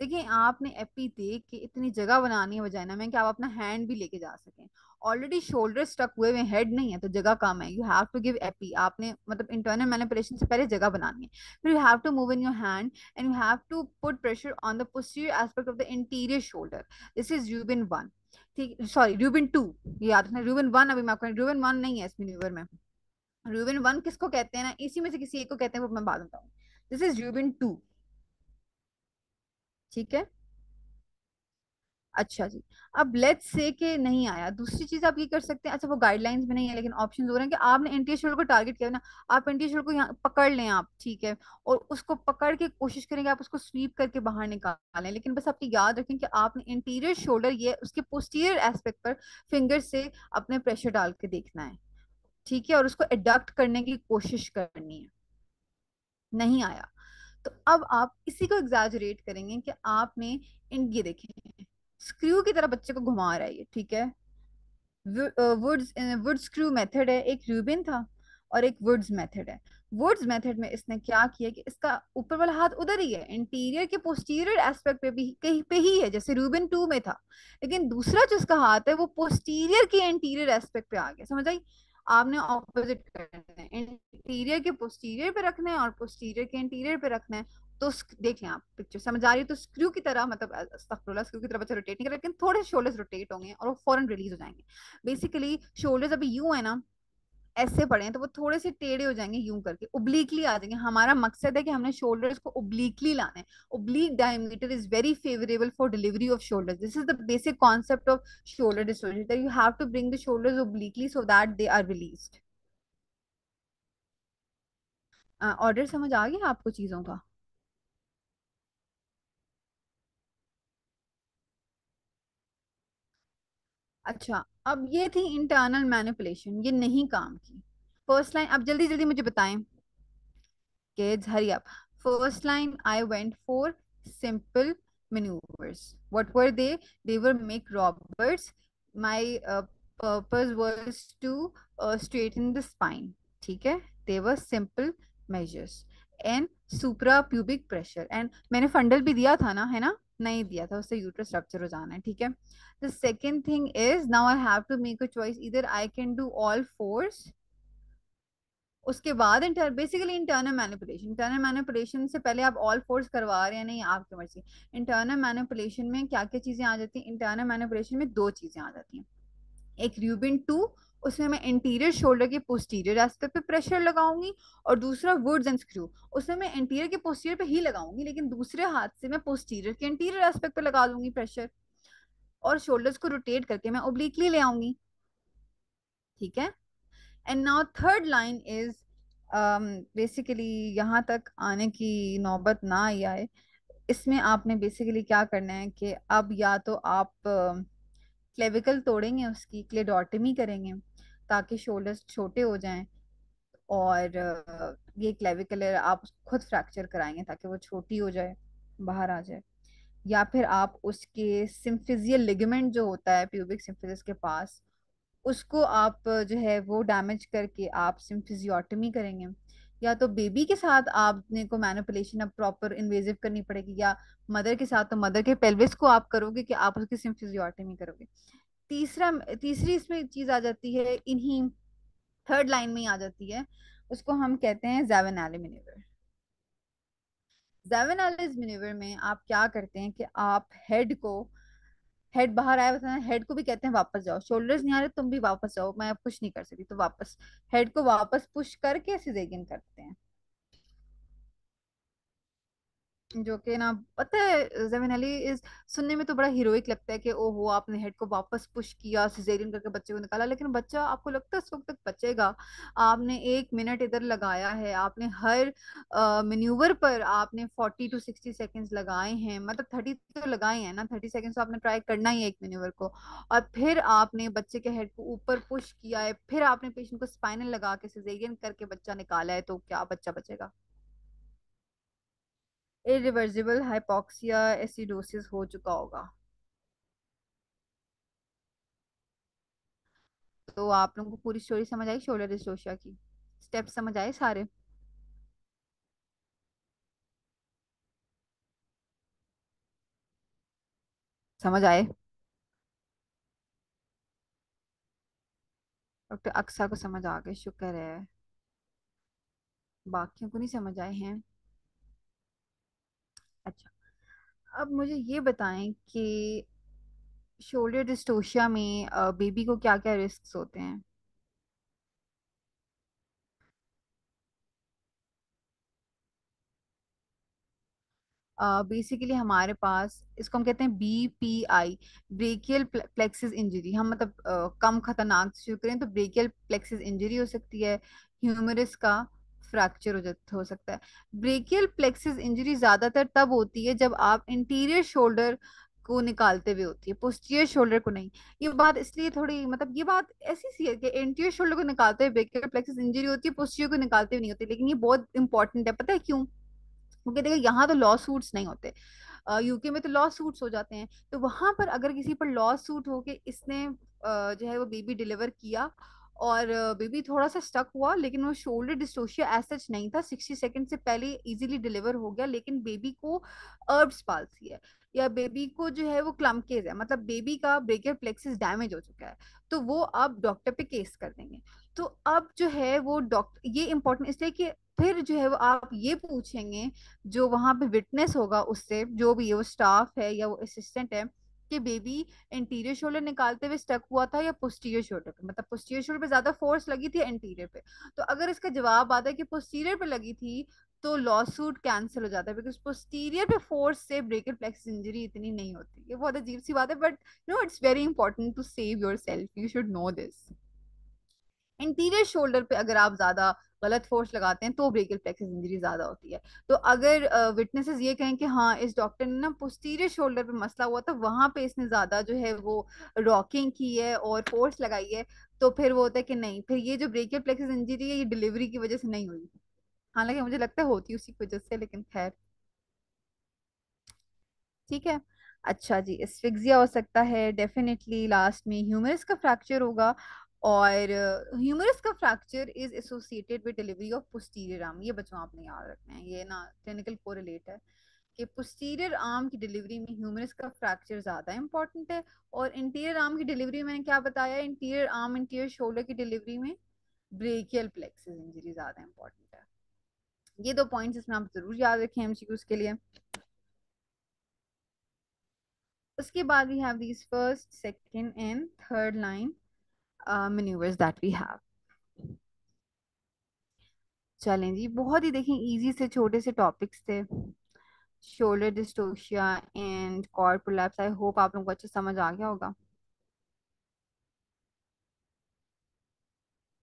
देखिए, आपने एपी दे के इतनी जगह बनानी है वजाइना में कि आप अपना हैंड भी लेके जा सकें। ऑलरेडी शोल्डर स्टक हुए हुए, हेड नहीं है, तो जगह कम है, you have to give EP. आपने मतलब इंटरनल मैनिपुलेशन से पहले जगह बनानी है। फिर you have to move in your hand and you have to put pressure on the posterior aspect of the interior shoulder. This is Rubin 1। ठीक, sorry र्यूबिन 2, ये याद रखना। र्यूबिन 1 अभी मैं आपको, र्यूबिन 1 नहीं है इस मैन्यूवर में। र्यूबिन 1 किसको कहते हैं ना, इसी में से किसी एक को कहते हैं, वो मैं बाद में बताऊँ। This is Rubin 2। ठीक है, अच्छा जी। अब लेट्स से कि नहीं आया, दूसरी चीज आप ये कर सकते हैं, अच्छा वो गाइडलाइंस में नहीं है लेकिन ऑप्शन हो रहे हैं कि आपने एंटी शोल्डर को टारगेट किया ना, आप एंटी शोल्डर को यहाँ पकड़ लें आप, ठीक है, और उसको पकड़ के कोशिश करेंगे आप उसको स्वीप करके बाहर निकालें। लेकिन बस आपकी याद रखें कि आपने इंटीरियर शोल्डर ये उसके पोस्टीरियर एस्पेक्ट पर फिंगर से अपने प्रेशर डाल के देखना है। ठीक है, और उसको एडक्ट करने की कोशिश करनी है। नहीं आया तो अब आप इसी को एग्जैजरेट करेंगे कि आपने इन, ये देखें, स्क्रू की तरह बच्चे को घुमा रहा है ये, ठीक है। वुड्स वुड स्क्रू मेथड है, एक रूबिन था और एक वुड्स मेथड है। वुड्स मेथड में इसने क्या किया कि इसका ऊपर वाला हाथ उधर ही है, इंटीरियर के पोस्टीरियर एस्पेक्ट पे भी कहीं पे ही है, जैसे रूबिन 2 में था। लेकिन दूसरा जो इसका हाथ है वो पोस्टीरियर के इंटीरियर एस्पेक्ट पे आ गया। समझ आई? आपने ऑपोजिट करना है, इंटीरियर के पोस्टीरियर पे रखना है और पोस्टीरियर के इंटीरियर पे रखना है। तो देख लें आप, पिक्चर समझ आ रही है? तो स्क्रू की तरह, मतलब अस्तगफुरुल्लाह, स्क्रू की तरह बच्चा रोटेट नहीं कर, लेकिन थोड़े शोल्डर्स रोटेट होंगे और वो फौरन रिलीज हो जाएंगे। बेसिकली शोल्डर्स अभी यूं है ना, ऐसे पड़े हैं, तो वो थोड़े से टेढ़े हो जाएंगे, यूं करके ओब्लिकली आ जाएंगे। हमारा मकसद है कि हमने शोल्डर्स को ओब्लिकली लाना है। Oblique diameter is very favourable for delivery of shoulders. This is the basic concept of shoulder distortion, that you have to bring the shoulders obliquely so that they are released. Order समझ आ गया आपको चीजों का? अच्छा, अब ये थी इंटरनल मैनिपुलेशन, ये नहीं काम की। फर्स्ट लाइन, अब जल्दी जल्दी मुझे बताएं, kids hurry up. First line, I went for simple maneuvers. What were they? They were make roberts. My purpose was to straighten the spine. ठीक है, they were simple measures. And supra pubic pressure, and मैंने फंडल भी दिया था ना, है ना? नहीं दिया था, उससे यूट्रस रप्चर हो जाना है। ठीक है, the second thing is now I have to make a choice, either I can do all fours। उसके बाद बेसिकली इंटरनल मैनिपुलेशन से पहले आप ऑल फोर्स करवा रहे हैं, नहीं आपकी मर्जी। इंटरनल मैनिपुलेशन में क्या क्या चीजें आ जाती हैं? इंटरनल मैनिपुलेशन में दो चीजें आ जाती हैं। एक र्यूबिन 2, उसमें मैं इंटीरियर शोल्डर के पोस्टीरियर एस्पेक्ट पे प्रेशर लगाऊंगी, और दूसरा वुड्स एंड स्क्रू, उसमें मैं इंटीरियर के पोस्टीरियर पे ही लगाऊंगी, लेकिन दूसरे हाथ से मैं पोस्टीरियर के इंटीरियर एस्पेक्ट पे लगा दूंगी प्रेशर, और शोल्डर्स को रोटेट करके मैं ओब्लिकली ले आऊंगी। ठीक है, and now third line is, basically यहाँ तक आने की नौबत ना आई आए। इसमें आपने बेसिकली क्या करना है कि अब या तो आप क्लेविकल तोड़ेंगे, उसकी क्लेडोटमी करेंगे ताकि शोल्डर्स छोटे हो जाएं। और ये क्लेविकुलर आप खुद फ्रैक्चर कराएंगे ताकि वो छोटी हो जाए, बाहर आ जाए। या फिर आप उसके सिम्फिजियल लिगामेंट जो होता है प्यूबिक सिम्फिसिस के पास, उसको आप जो है वो डैमेज करके आप सिम्फिजियोटमी करेंगे। या तो बेबी के साथ आपने को मैनिपुलेशन अब प्रॉपर इन्वेजिव करनी पड़ेगी, या मदर के साथ तो मदर के पेल्विस को आप करोगे कि आप उसकी सिम्फिजियोटमी करोगे। तीसरी इसमें चीज आ जाती है, इन्हीं थर्ड लाइन में ही आ जाती है, उसको हम कहते हैं ज़ेवेनाली मैन्यूवर। ज़ेवेनाली मैन्यूवर में आप क्या करते हैं कि आप हेड बाहर आया, बताना हेड को भी कहते हैं वापस जाओ, शोल्डर्स नहीं आ रहे तुम भी वापस जाओ, मैं अब कुछ नहीं कर सकती, तो वापस हेड को वापस पुश करके सिजेरियन करते हैं। जो कि ना पता है ज़मीन अली इस सुनने में तो बड़ा हीरोइक लगता है कि ओहो आपने हेड को वापस पुश किया, सिजेरियन करके बच्चे को निकाला, लेकिन बच्चा आपको लगता है उस वक्त तक बचेगा? आपने 1 मिनट इधर लगाया है, आपने हर मेन्यूवर पर आपने 40 to 60 सेकेंड्स लगाए हैं, मतलब 30 तो लगाए हैं ना, 30 सेकेंड्स तो आपने ट्राई करना ही है एक मेन्यूवर को। और फिर आपने बच्चे के हेड को ऊपर पुश किया है, फिर आपने पेशेंट को स्पाइनल लगा के सिजेरियन करके बच्चा निकाला है, तो क्या बच्चा बचेगा? इरिवर्सिबल हाइपोक्सिया एसिडोसिस हो चुका होगा। तो आप लोगों को पूरी स्टोरी समझ आई शोल्डर डिस्टोशिया की? स्टेप समझ आए सारे? समझ आए? डॉक्टर अक्सा को समझ आ गए, शुक्र है। बाकियों को नहीं समझ आए हैं? अच्छा, अब मुझे ये बताएं कि शोल्डर डिस्टोशिया में बेबी को क्या क्या रिस्क होते हैं? बेसिकली हमारे पास इसको हम कहते हैं BPI, ब्रेकियल प्लेक्सिस इंजरी। हम मतलब कम खतरनाक से शुरू करें तो ब्रेकियल प्लेक्सिस इंजरी हो सकती है, ह्यूमरस का फ्रैक्चर हो सकता है। ब्रेकियल प्लेक्सिस इंजरी ज्यादातर तब होती है जब आप इंटीरियर शोल्डर को निकालते हुए होती है, पोस्टीरियर शोल्डर को नहीं। ये बात इसलिए थोड़ी मतलब ये बात ऐसी सी है कि इंटीरियर शोल्डर को निकालते हुए ब्रेकियल प्लेक्सिस इंजरी होती है, पोस्टीरियर को निकालते हुए नहीं होती, लेकिन ये बहुत इंपॉर्टेंट है, पता है क्यों? क्योंकि देखो यहाँ तो लॉ सूट्स नहीं होते, यूके में तो लॉ सूट्स हो जाते हैं। तो वहां पर अगर किसी पर लॉ सूट हो के इसने जो है वो बेबी डिलीवर किया, और बेबी थोड़ा सा स्टक हुआ, लेकिन वो शोल्डर डिस्टोशिया एज सच नहीं था, 60 सेकंड से पहले इजीली डिलीवर हो गया, लेकिन बेबी को अर्ब्स पाल्सी है, या बेबी को जो है वो क्लमकेज है, मतलब बेबी का ब्रेकियल प्लेक्सिस डैमेज हो चुका है, तो वो अब डॉक्टर पे केस कर देंगे। तो अब जो है वो डॉक्टर, ये इंपॉर्टेंट इसलिए कि फिर जो है वो आप ये पूछेंगे जो वहां पे विटनेस होगा उससे, जो भी है वो स्टाफ है या वो असिस्टेंट है, कि बेबी इंटीरियर शोल्डर निकालते हुए स्टक हुआ था या पोस्टीरियर शोल्डर पे, मतलब पोस्टीरियर शोल्डर पे ज्यादा फोर्स लगी थी या इंटीरियर पे। तो अगर इसका जवाब आता है कि पोस्टीरियर पे लगी थी, तो लॉ सूट कैंसिल हो जाता है, बिकॉज पोस्टीरियर पे फोर्स से ब्रेकियल प्लेक्स इंजरी इतनी नहीं होती। ये बहुत अजीब सी बात है, but no it's very important to save yourself, you should know this. Interior shoulder पे अगर आप ज्यादा गलत फोर्स लगाते हैं तो ब्रेकियल प्लेक्सिस इंजरी ज्यादा होती है। तो अगर विटनेसेस ये कहें कि हाँ इस डॉक्टर ने ना पोस्टीरियर शोल्डर पे मसला हुआ था, वहां पे इसने ज्यादा जो है वो रॉकिंग की है और फोर्स लगाई है, तो फिर वो होता है कि नहीं, फिर ये जो ब्रेकियल प्लेक्सिस इंजरी है ये डिलीवरी की वजह से नहीं हुई। हालांकि मुझे लगता है होती उसी की वजह से, लेकिन खैर ठीक है। अच्छा जी, एस्फिक्सिया हो सकता है डेफिनेटली, लास्ट में ह्यूमरस का फ्रैक्चर होगा, और ह्यूमरस का fracture is associated with delivery of posterior arm. ये बच्चों आपने याद रखना है, ये ना क्लिनिकल कोरिलेट है कि पोस्टीरियर आर्म की डिलीवरी में ह्यूमरस का फ्रैक्चर ज्यादा इंपॉर्टेंट है, और इंटीरियर आर्म की डिलीवरी में मैंने क्या बताया, इंटीरियर आर्म इंटीरियर शोल्डर की डिलीवरी में ब्रेकियल प्लेक्सिस इंजरी ज्यादा इंपॉर्टेंट है। ये दो पॉइंट्स इसमें आप जरूर याद रखें एमसीक्यूज के लिए। उसके बाद we have these first, second and third line maneuvers that we have। चलें जी, बहुत ही देखें इजी से छोटे से टॉपिक्स थे, shoulder dystocia and chord prolapse. I hope आप लोगों को अच्छा समझ आ गया होगा।